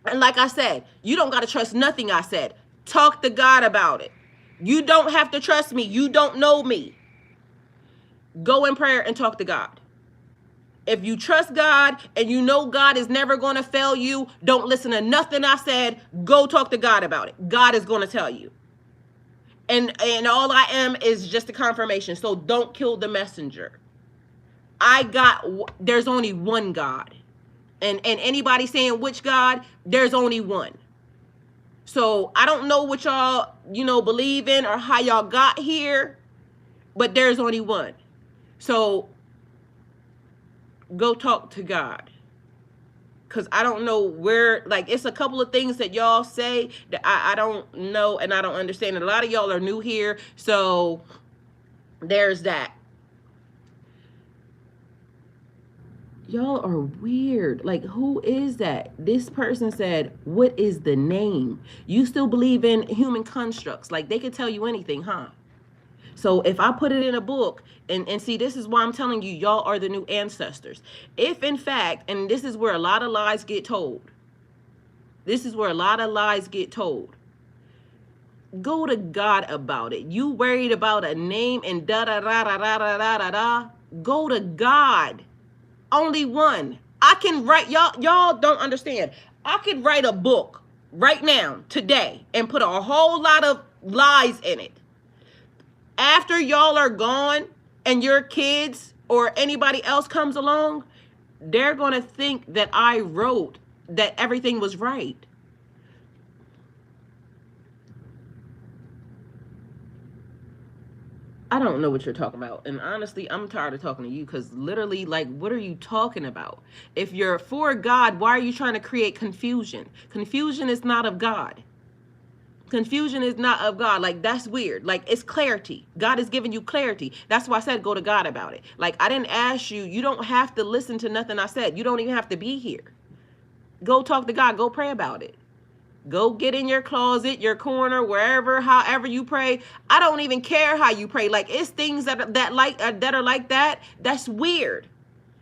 And like I said, you don't got to trust nothing I said. Talk to God about it. You don't have to trust me. You don't know me. Go in prayer and talk to God. If you trust God and you know God is never going to fail you, don't listen to nothing I said. Go talk to God about it. God is going to tell you. And all I am is just a confirmation. So don't kill the messenger. There's only one God. And anybody saying which God, there's only one. So I don't know what y'all, believe in or how y'all got here, but there's only one. So go talk to God. Because I don't know where, it's a couple of things that y'all say that I don't know and I don't understand. And a lot of y'all are new here. So there's that. Y'all are weird. Who is that? This person said, what is the name? You still believe in human constructs? They could tell you anything, huh? So if I put it in a book, and see, this is why I'm telling you, y'all are the new ancestors. If in fact, and this is where a lot of lies get told. This is where a lot of lies get told. Go to God about it. You worried about a name and da da da da da da da da da. Go to God. Only one. I can write, y'all don't understand. I could write a book right now, today, and put a whole lot of lies in it. After y'all are gone and your kids or anybody else comes along, they're going to think that I wrote that everything was right. I don't know what you're talking about. And honestly, I'm tired of talking to you because literally, like, what are you talking about? If you're for God, why are you trying to create confusion? Confusion is not of God. Confusion is not of God. Like, that's weird. Like, it's clarity. God is giving you clarity. That's why I said go to God about it. Like, I didn't ask you. You don't have to listen to nothing I said. You don't even have to be here. Go talk to God. Go pray about it. Go get in your closet, your corner, wherever, however you pray. I don't even care how you pray. Like, it's things that are like that. That's weird.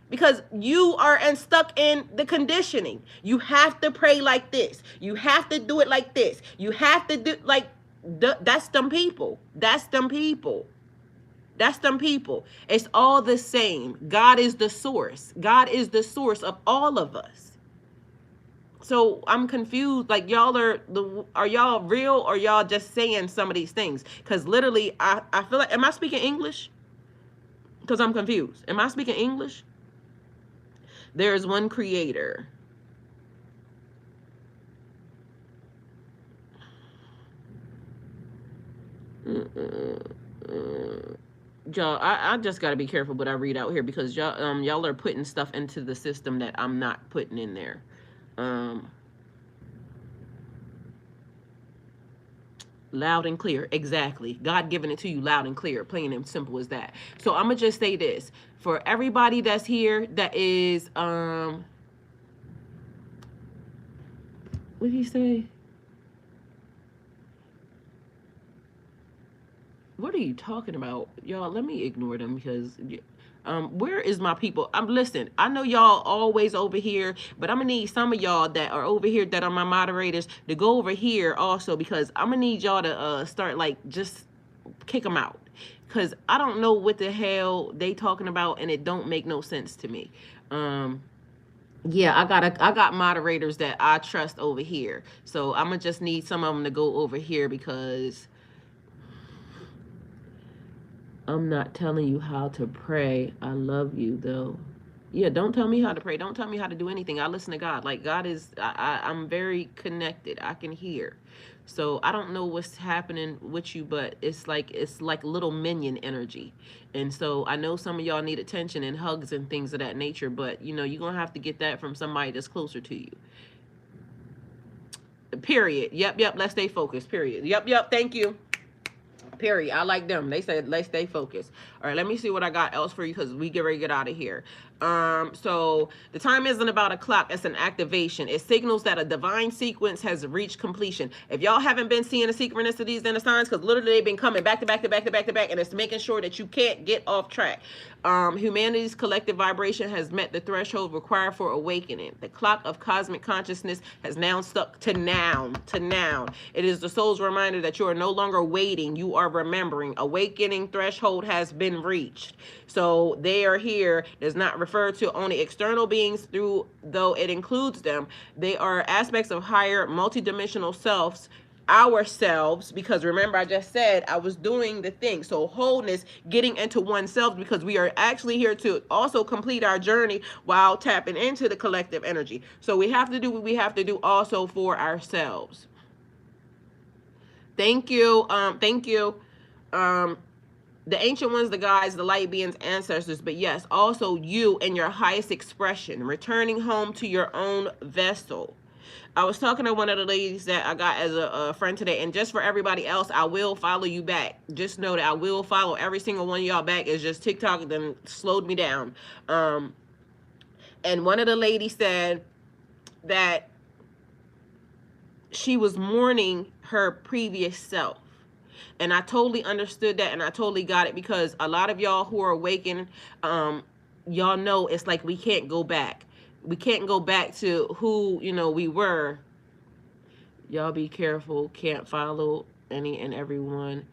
Because you are stuck in the conditioning. You have to pray like this. You have to do it like this. You have to do like that's them people. That's them people. That's them people. It's all the same. God is the source. God is the source of all of us. So I'm confused. Like, y'all are y'all real, or y'all just saying some of these things? Because literally, I feel like, am I speaking English? Because I'm confused. Am I speaking English? There is one creator. Y'all, I just got to be careful what I read out here, because y'all are putting stuff into the system that I'm not putting in there. Loud and clear. Exactly. God giving it to you loud and clear, plain and simple as that. So I'm gonna just say this for everybody that's here that is what did he say? What are you talking about? Y'all, let me ignore them, because where is my people? Listen, I know y'all always over here, but I'm gonna need some of y'all that are over here that are my moderators to go over here also, because I'm gonna need y'all to start, like, just kick them out, because I don't know what the hell they talking about, and it don't make no sense to me. Yeah, I got moderators that I trust over here, so I'm gonna just need some of them to go over here, because I'm not telling you how to pray. I love you, though. Yeah, don't tell me how to pray. Don't tell me how to do anything. I listen to God. Like, God is, I'm very connected. I can hear. So I don't know what's happening with you, but it's like little minion energy. And so I know some of y'all need attention and hugs and things of that nature, but, you know, you're going to have to get that from somebody that's closer to you. Period. Yep. Let's stay focused. Period. Yep. Thank you. Period. I like them. They said, let's stay focused. All right, let me see what I got else for you, because we get ready to get out of here. So the time isn't about a clock. It's an activation. It signals that a divine sequence has reached completion. If y'all haven't been seeing the synchronicities and the signs, because literally they've been coming back to back, and it's making sure that you can't get off track. Humanity's collective vibration has met the threshold required for awakening. The clock of cosmic consciousness has now stuck to now. It is the soul's reminder that you are no longer waiting. You are remembering. Awakening threshold has been reached. So they are here does not refer to only external beings, though it includes them. They are aspects of higher multidimensional selves, ourselves, because remember I just said I was doing the thing. So wholeness, getting into oneself, because we are actually here to also complete our journey while tapping into the collective energy. So we have to do what we have to do also for ourselves. Thank you. The ancient ones, the guides, the light beings, ancestors, but yes, also you and your highest expression, returning home to your own vessel. I was talking to one of the ladies that I got as a friend today, and just for everybody else, I will follow you back. Just know that I will follow every single one of y'all back. It's just TikTok then slowed me down. And one of the ladies said that she was mourning her previous self. And I totally understood that, and I totally got it, because a lot of y'all who are awakened, y'all know it's like we can't go back. We can't go back to who, we were. Y'all be careful. Can't follow any and everyone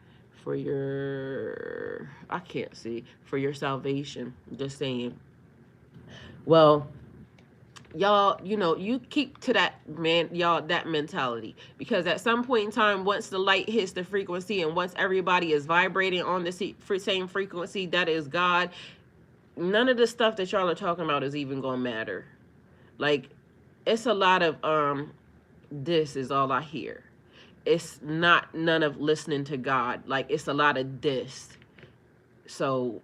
for your, I can't see, for your salvation. Just saying. Well, y'all, you keep to that, man, y'all, that mentality, because at some point in time, once the light hits the frequency and once everybody is vibrating on the same frequency, that is God, none of the stuff that y'all are talking about is even gonna matter. Like, it's a lot of this is all I hear. It's not none of listening to God. Like, it's a lot of this. So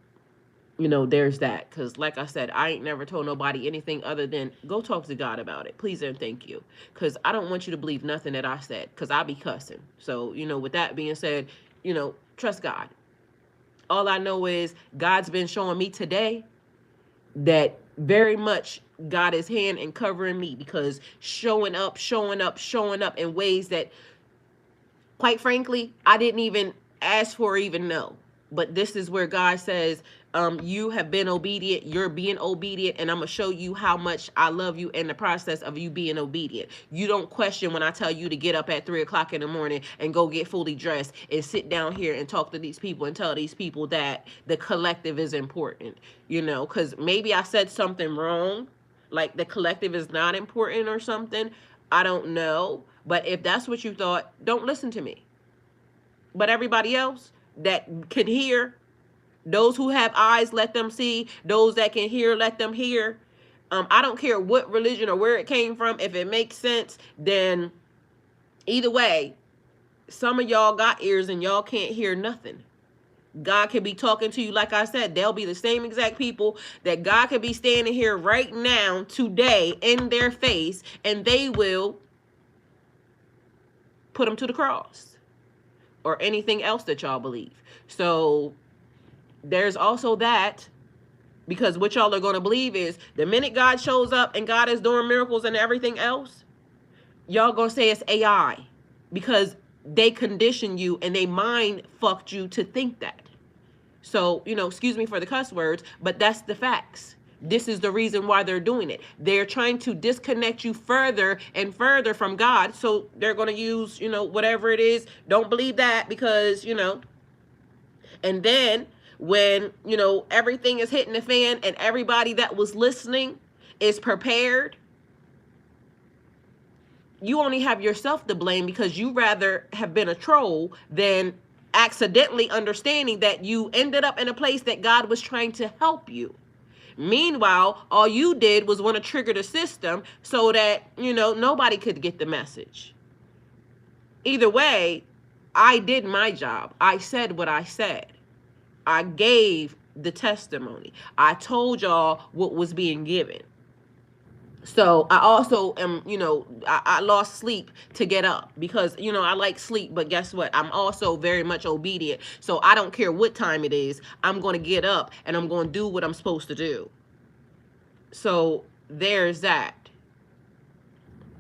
there's that. Because like I said, I ain't never told nobody anything other than go talk to God about it, please and thank you. Because I don't want you to believe nothing that I said, because I be cussing. So with that being said, trust God. All I know is God's been showing me today that very much God is hand and covering me, because showing up in ways that, quite frankly, I didn't even ask for or even know. But this is where God says, you have been obedient, you're being obedient, and I'm going to show you how much I love you in the process of you being obedient. You don't question when I tell you to get up at 3 o'clock in the morning and go get fully dressed and sit down here and talk to these people and tell these people that the collective is important, because maybe I said something wrong, like the collective is not important or something. I don't know. But if that's what you thought, don't listen to me. But everybody else that can hear, those who have eyes, let them see. Those that can hear, let them hear. I don't care what religion or where it came from. If it makes sense, then either way, some of y'all got ears and y'all can't hear nothing. God can be talking to you. Like I said, they'll be the same exact people that God could be standing here right now, today, in their face, and they will put them to the cross or anything else that y'all believe. So there's also that, because what y'all are going to believe is the minute God shows up and God is doing miracles and everything else, y'all going to say it's AI, because they condition you and they mind fucked you to think that. So, excuse me for the cuss words, but that's the facts. This is the reason why they're doing it. They're trying to disconnect you further and further from God. So they're going to use, whatever it is. Don't believe that, because, and then when, everything is hitting the fan and everybody that was listening is prepared, you only have yourself to blame, because you rather have been a troll than accidentally understanding that you ended up in a place that God was trying to help you. Meanwhile, all you did was want to trigger the system so that, nobody could get the message. Either way, I did my job. I said what I said. I gave the testimony. I told y'all what was being given. So I also am, I lost sleep to get up, because, I like sleep, but guess what? I'm also very much obedient. So I don't care what time it is. I'm going to get up and I'm going to do what I'm supposed to do. So there's that.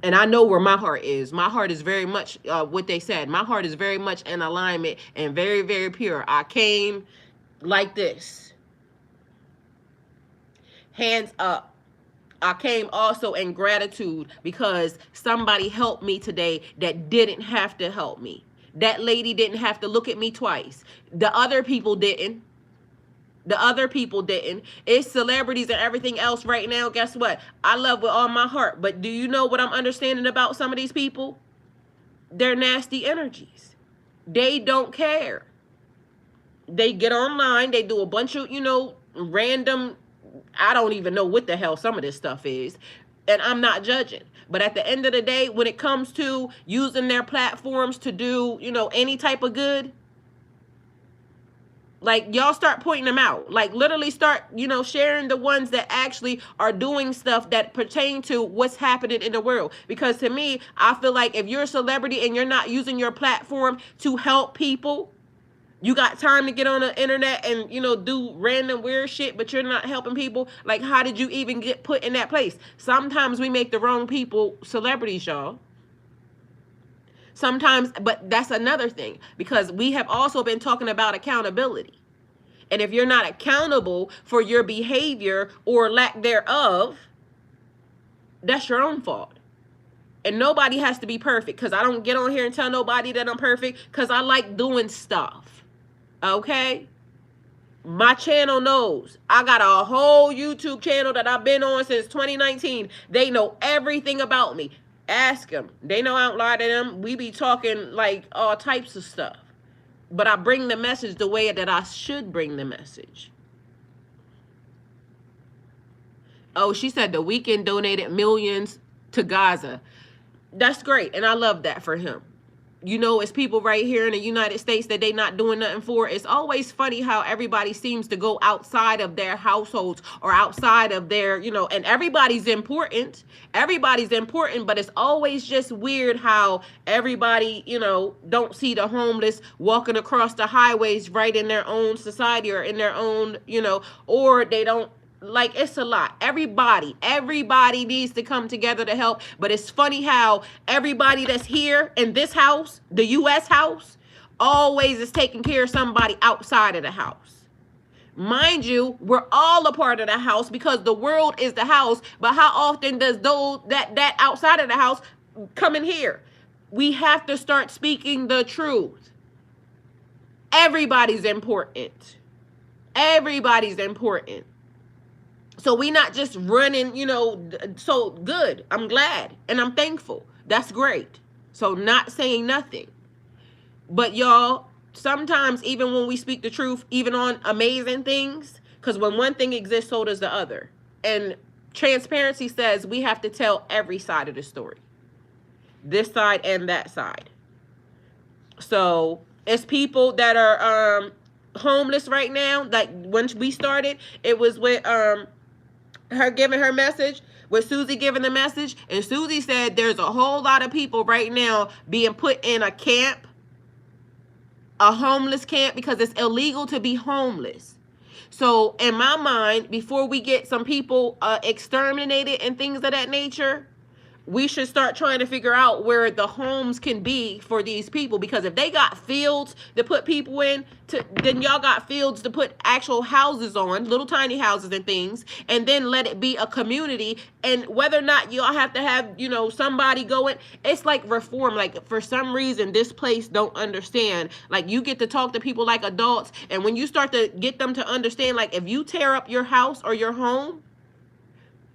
And I know where my heart is. My heart is very much what they said. My heart is very much in alignment and very, very pure. I came like this. Hands up. I came also in gratitude, because somebody helped me today that didn't have to help me. That lady didn't have to look at me twice. The other people didn't. It's celebrities and everything else right now. Guess what? I love with all my heart. But do you know what I'm understanding about some of these people? They're nasty energies. They don't care. They get online. They do a bunch of, random, I don't even know what the hell some of this stuff is. And I'm not judging. But at the end of the day, when it comes to using their platforms to do, any type of good, like, y'all start pointing them out. Like, literally start, sharing the ones that actually are doing stuff that pertain to what's happening in the world. Because to me, I feel like if you're a celebrity and you're not using your platform to help people, you got time to get on the internet and, do random weird shit, but you're not helping people. Like, how did you even get put in that place? Sometimes we make the wrong people celebrities, y'all. Sometimes, but that's another thing, because we have also been talking about accountability. And if you're not accountable for your behavior or lack thereof, that's your own fault. And nobody has to be perfect, because I don't get on here and tell nobody that I'm perfect, because I like doing stuff. Okay? My channel knows. I got a whole YouTube channel that I've been on since 2019. They know everything about me. Ask them. They know I don't lie to them. We be talking like all types of stuff. But I bring the message the way that I should bring the message. Oh, she said The Weeknd donated millions to Gaza. That's great, and I love that for him. You know, it's people right here in the United States that they not doing nothing for. It's always funny how everybody seems to go outside of their households or outside of their, you know, and everybody's important. Everybody's important, but it's always just weird how everybody, you know, don't see the homeless walking across the highways right in their own society or in their own, you know, or they don't. Like, it's a lot. Everybody needs to come together to help. But it's funny how everybody that's here in this house, the U.S. house, always is taking care of somebody outside of the house. Mind you, we're all a part of the house because the world is the house. But how often does those that outside of the house come in here? We have to start speaking the truth. Everybody's important. Everybody's important. So we not just running, you know, so good. I'm glad and I'm thankful. That's great. So not saying nothing. But y'all, sometimes even when we speak the truth, even on amazing things, because when one thing exists, so does the other. And transparency says we have to tell every side of the story. This side and that side. So it's people that are homeless right now. Like when we started, it was with her giving her message, with Susie giving the message, and Susie said there's a whole lot of people right now being put in a camp, a homeless camp, because it's illegal to be homeless. So in my mind, before we get some people exterminated and things of that nature, we should start trying to figure out where the homes can be for these people. Because if they got fields to put people in, then y'all got fields to put actual houses on, little tiny houses and things, and then let it be a community. And whether or not y'all have to have, you know, somebody going, it's like reform. Like for some reason, this place don't understand. Like you get to talk to people like adults. And when you start to get them to understand, like if you tear up your house or your home,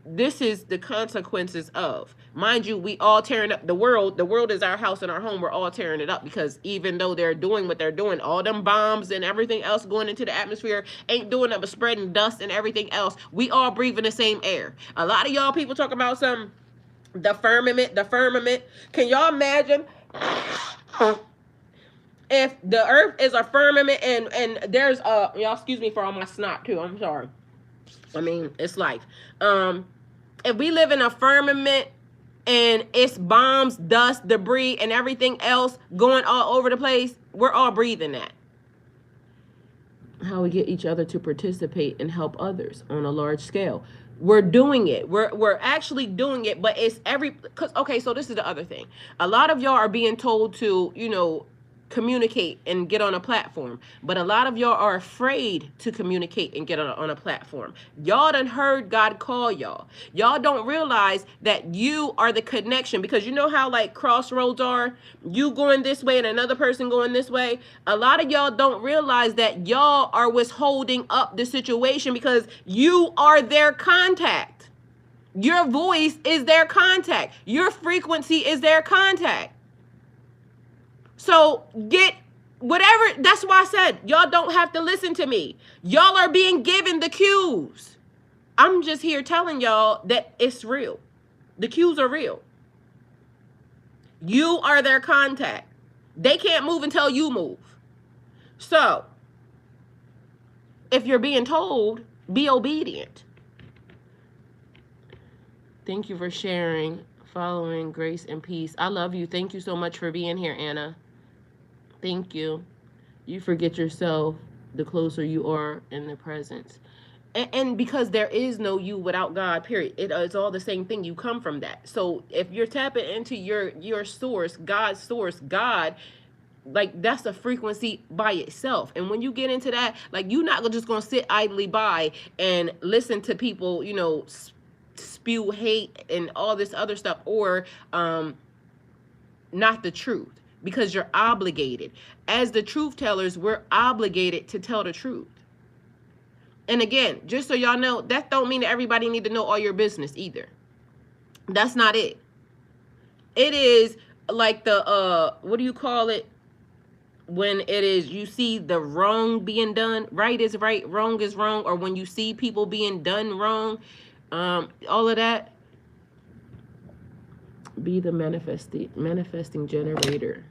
this is the consequences of. Mind you, we all tearing up the world. The world is our house and our home. We're all tearing it up because even though they're doing what they're doing, all them bombs and everything else going into the atmosphere ain't doing nothing but spreading dust and everything else. We all breathing the same air. A lot of y'all people talk about the firmament. Can y'all imagine if the earth is a firmament and there's y'all excuse me for all my snot too. I'm sorry. I mean, it's life. If we live in a firmament and it's bombs, dust, debris, and everything else going all over the place, we're all breathing that. How we get each other to participate and help others on a large scale. We're doing it. We're actually doing it, but it's okay, so this is the other thing. A lot of y'all are being told to, you know, communicate and get on a platform, but a lot of y'all are afraid to communicate and get on a platform. Y'all done heard God call y'all. Y'all don't realize that you are the connection, because you know how like crossroads are, you going this way and another person going this way. A lot of y'all don't realize that y'all are what's holding up the situation, because you are their contact. Your voice is their contact. Your frequency is their contact. So get whatever. That's why I said y'all don't have to listen to me. Y'all are being given the cues. I'm just here telling y'all that it's real. The cues are real. You are their contact. They can't move until you move. So if you're being told, be obedient. Thank you for sharing, following grace and peace. I love you. Thank you so much for being here, Anna. Thank you. You forget yourself the closer you are in the presence. And because there is no you without God, period. It's all the same thing. You come from that. So if you're tapping into your source, God, like that's a frequency by itself. And when you get into that, like you're not just gonna sit idly by and listen to people, spew hate and all this other stuff, or not the truth, because you're obligated. As the truth tellers, we're obligated to tell the truth. And again, just so y'all know, that don't mean that everybody need to know all your business either. That's not it. It is like the what do you call it? When it is, you see the wrong being done, right is right, wrong is wrong, or when you see people being done wrong, all of that. Be the manifesting generator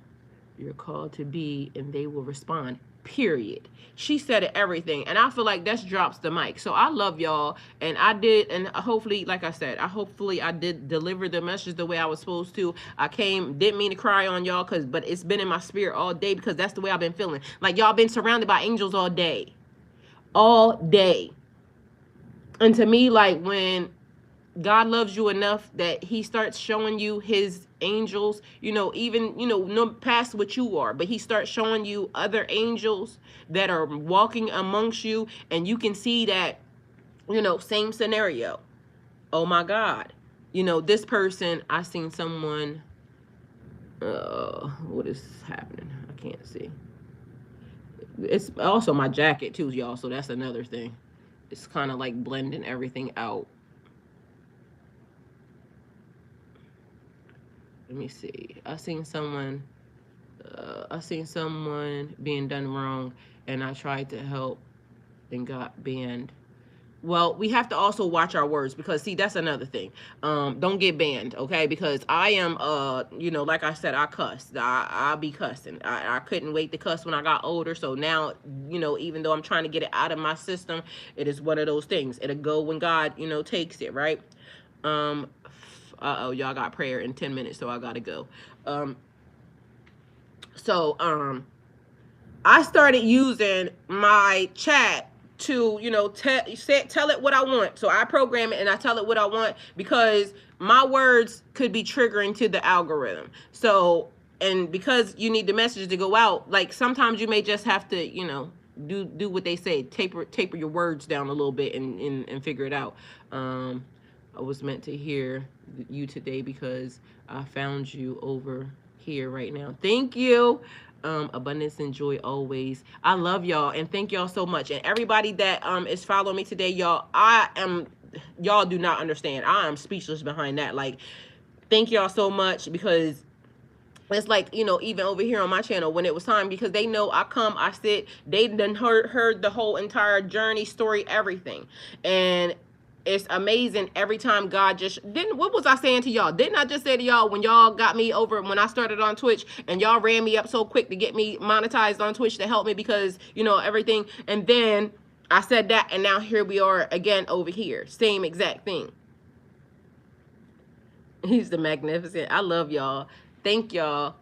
you're called to be, and they will respond, period. She said it, everything. And I feel like that drops the mic. So I love y'all, and I did, and hopefully, like I said, I did deliver the message the way I was supposed to. Didn't mean to cry on y'all, but it's been in my spirit all day, because that's the way I've been feeling. Like y'all been surrounded by angels all day. And to me, like, when God loves you enough that he starts showing you his angels, even, no past what you are, but he starts showing you other angels that are walking amongst you, and you can see that, same scenario. Oh my God. This person, I seen someone, what is happening? I can't see. It's also my jacket too, y'all, so that's another thing. It's kind of like blending everything out. Let me see. I seen someone being done wrong, and I tried to help and got banned. Well, we have to also watch our words, because see, that's another thing. Don't get banned, okay? Because I am, like I said, I cussed. I be cussing. I couldn't wait to cuss when I got older. So now, even though I'm trying to get it out of my system, it is one of those things. It'll go when God, takes it, right? Y'all got prayer in 10 minutes, so I gotta go. I started using my chat to, tell it what I want. So I program it and I tell it what I want, because my words could be triggering to the algorithm. So, and because you need the message to go out, like sometimes you may just have to, do what they say, taper your words down a little bit and figure it out. I was meant to hear you today because I found you over here right now. Thank you. Abundance and joy always. I love y'all, and thank y'all so much. And everybody that is following me today, y'all do not understand. I am speechless behind that. Like, thank y'all so much, because it's like, even over here on my channel, when it was time, because they know I sit, they done heard the whole entire journey, story, everything. And it's amazing every time God what was I saying to y'all? Didn't I just say to y'all, when y'all got me over, when I started on Twitch, and y'all ran me up so quick to get me monetized on Twitch to help me, because, everything. And then I said that, and now here we are again over here. Same exact thing. He's the magnificent. I love y'all. Thank y'all.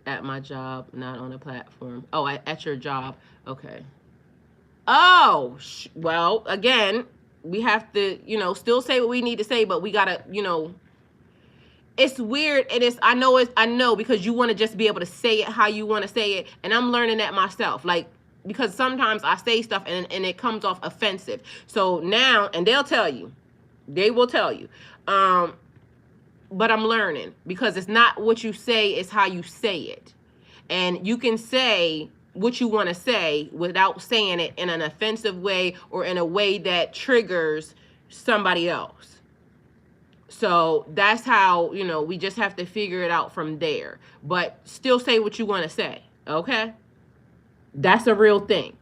At my job, not on a platform. Oh, at your job. Okay. Oh, well, again, we have to, still say what we need to say, but we gotta, it's weird. I know, because you want to just be able to say it how you want to say it. And I'm learning that myself. Like, because sometimes I say stuff and it comes off offensive. So now, and they will tell you, but I'm learning, because it's not what you say, it's how you say it. And you can say what you want to say without saying it in an offensive way, or in a way that triggers somebody else. So that's how, we just have to figure it out from there. But still say what you want to say, okay? That's a real thing.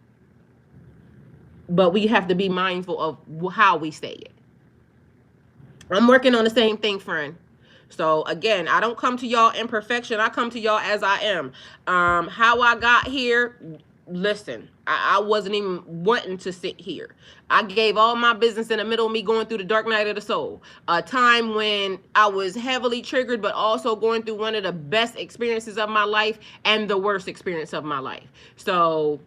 But we have to be mindful of how we say it. I'm working on the same thing, friend. So again, I don't come to y'all in perfection. I come to y'all as I am. How I got here, listen, I wasn't even wanting to sit here. I gave all my business in the middle of me going through the dark night of the soul. A time when I was heavily triggered, but also going through one of the best experiences of my life and the worst experience of my life. So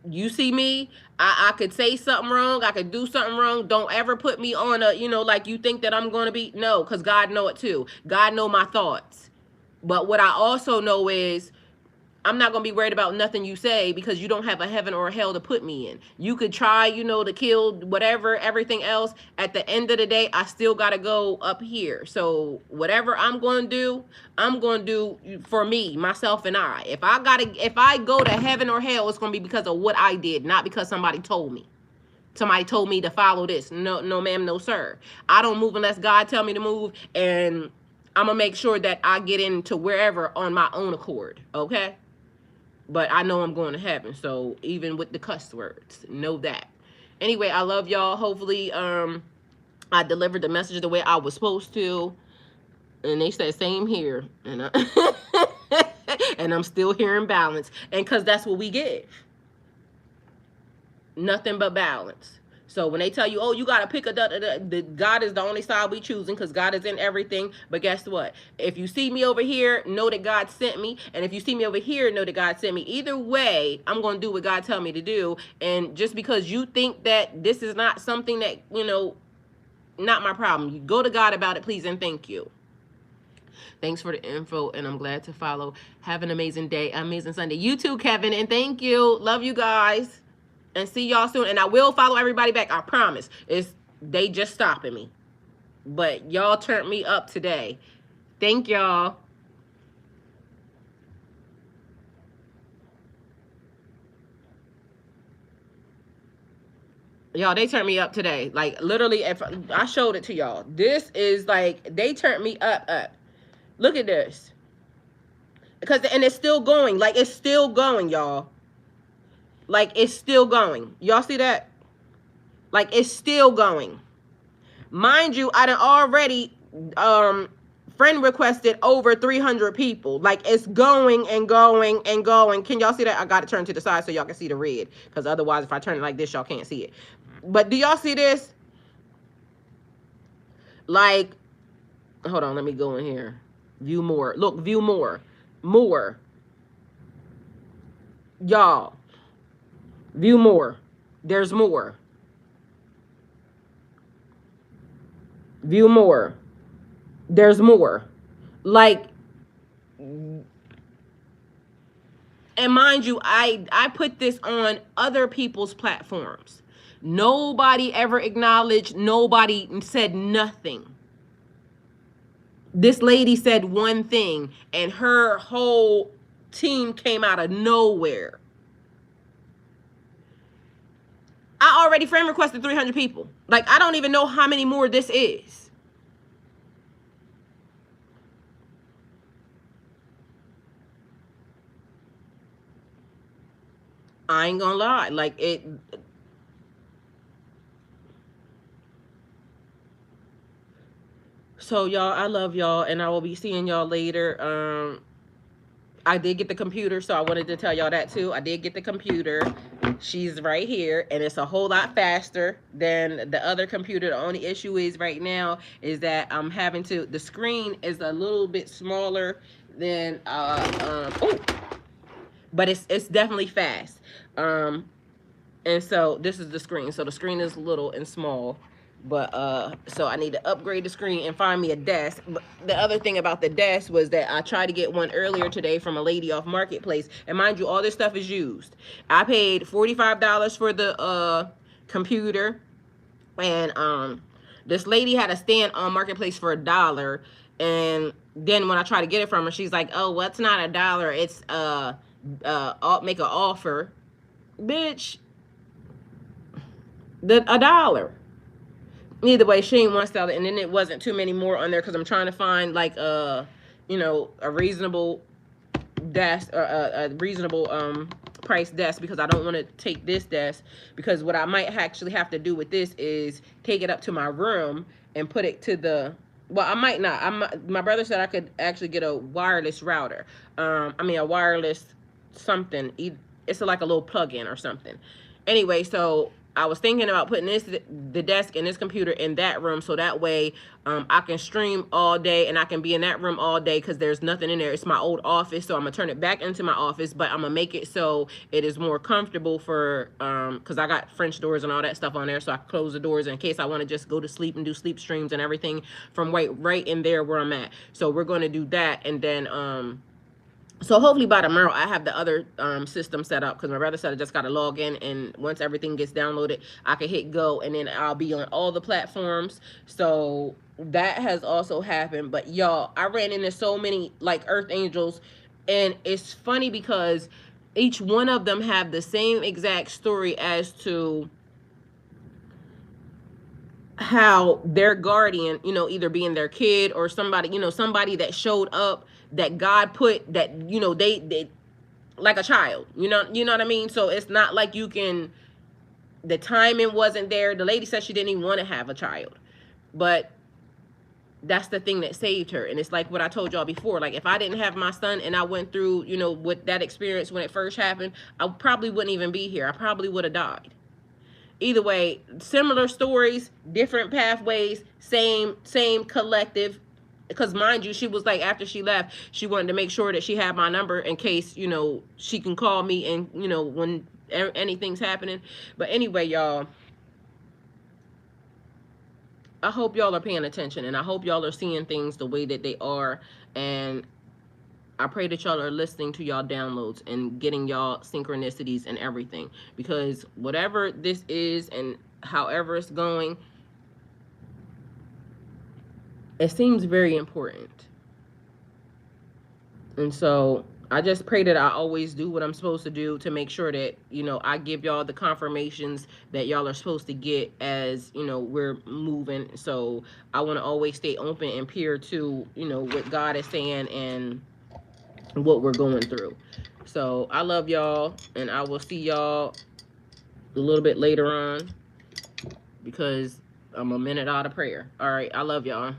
You see me, I could say something wrong, I could do something wrong. Don't ever put me on a, like you think that I'm going to be. No, because God know it too. God know my thoughts. But what I also know is I'm not going to be worried about nothing you say, because you don't have a heaven or a hell to put me in. You could try, to kill whatever, everything else. At the end of the day, I still got to go up here. So whatever I'm going to do for me, myself, and I. If I go to heaven or hell, it's going to be because of what I did, not because somebody told me. Somebody told me to follow this. No, no, ma'am, no, sir. I don't move unless God tell me to move, and I'm going to make sure that I get into wherever on my own accord, okay? But I know I'm going to heaven, so even with the cuss words, know that. Anyway, I love y'all. Hopefully, I delivered the message the way I was supposed to. And they said, same here. And, and I'm still hearing balance. And because that's what we give. Nothing but balance. So when they tell you, oh, you got to pick God is the only side we choosing, because God is in everything. But guess what? If you see me over here, know that God sent me. And if you see me over here, know that God sent me. Either way, I'm going to do what God tell me to do. And just because you think that this is not something that, not my problem. You go to God about it, please, and thank you. Thanks for the info, and I'm glad to follow. Have an amazing day, amazing Sunday. You too, Kevin, and thank you. Love you guys. And see y'all soon. And I will follow everybody back. I promise. They just stopping me. But y'all turned me up today. Thank y'all. Y'all, they turned me up today. Like, literally, if I showed it to y'all. This is like, they turned me up. Look at this. And it's still going. Like, it's still going, y'all. Like, it's still going. Y'all see that? Like, it's still going. Mind you, I done already friend requested over 300 people. Like, it's going and going and going. Can y'all see that? I got to turn to the side so y'all can see the red. Because otherwise, if I turn it like this, y'all can't see it. But do y'all see this? Like, hold on. Let me go in here. View more. Look, view more. More. Y'all. View more. There's more. View more. There's more. Like, and mind you, I put this on other people's platforms. Nobody ever acknowledged. Nobody said nothing. This lady said one thing, and her whole team came out of nowhere. I already friend requested 300 people. Like, I don't even know how many more this is. I ain't gonna lie. Like, it. So, y'all, I love y'all, and I will be seeing y'all later. I did get the computer, so I wanted to tell y'all that too. I did get the computer. She's right here, and it's a whole lot faster than the other computer. The only issue is right now is that I'm having to, the screen is a little bit smaller than, but it's definitely fast. And so this is the screen. So the screen is little and small. But so I need to upgrade the screen and find me a desk. But the other thing about the desk was that I tried to get one earlier today from a lady off Marketplace. And mind you, all this stuff is used. I paid $45 for the computer. And this lady had a stand on Marketplace for $1. And then when I tried to get it from her, she's like, oh, well, it's not $1. It's make an offer. Bitch, $1. Either way, she ain't want to sell it, and then it wasn't too many more on there because I'm trying to find like a reasonable desk or a reasonable price desk, because I don't want to take this desk, because what I might actually have to do with this is take it up to my room and put it to the, well, I might not. My brother said I could actually get a wireless router. I mean a wireless something. It's like a little plug-in or something. Anyway, so I was thinking about putting the desk and this computer in that room, so that way I can stream all day and I can be in that room all day, because there's nothing in there. It's my old office, so I'm gonna turn it back into my office, but I'm gonna make it so it is more comfortable for because I got French doors and all that stuff on there, so I can close the doors in case I want to just go to sleep and do sleep streams and everything from right in there where I'm at. So we're going to do that, and then so hopefully by tomorrow I have the other system set up, because my brother said I just got to log in, and once everything gets downloaded, I can hit go, and then I'll be on all the platforms. So that has also happened. But y'all, I ran into so many like earth angels, and it's funny because each one of them have the same exact story as to how their guardian, you know, either being their kid or somebody, you know, somebody that showed up that God put, that, you know, they like a child, you know what I mean? So it's not like you can, the timing wasn't there. The lady said she didn't even want to have a child, but that's the thing that saved her. And it's like what I told y'all before, like if I didn't have my son and I went through, you know, with that experience when it first happened, I probably wouldn't even be here. I probably would have died. Either way, similar stories, different pathways, same collective. Because mind you, she was like, after she left, she wanted to make sure that she had my number in case, you know, she can call me and, you know, when anything's happening. But anyway, y'all, I hope y'all are paying attention, and I hope y'all are seeing things the way that they are. And I pray that y'all are listening to y'all downloads and getting y'all synchronicities and everything, because whatever this is and however it's going, it seems very important. And so I just pray that I always do what I'm supposed to do to make sure that, you know, I give y'all the confirmations that y'all are supposed to get as, you know, we're moving. So I want to always stay open and peer to, you know, what God is saying and what we're going through. So I love y'all, and I will see y'all a little bit later on, because I'm a minute out of prayer. All right, I love y'all.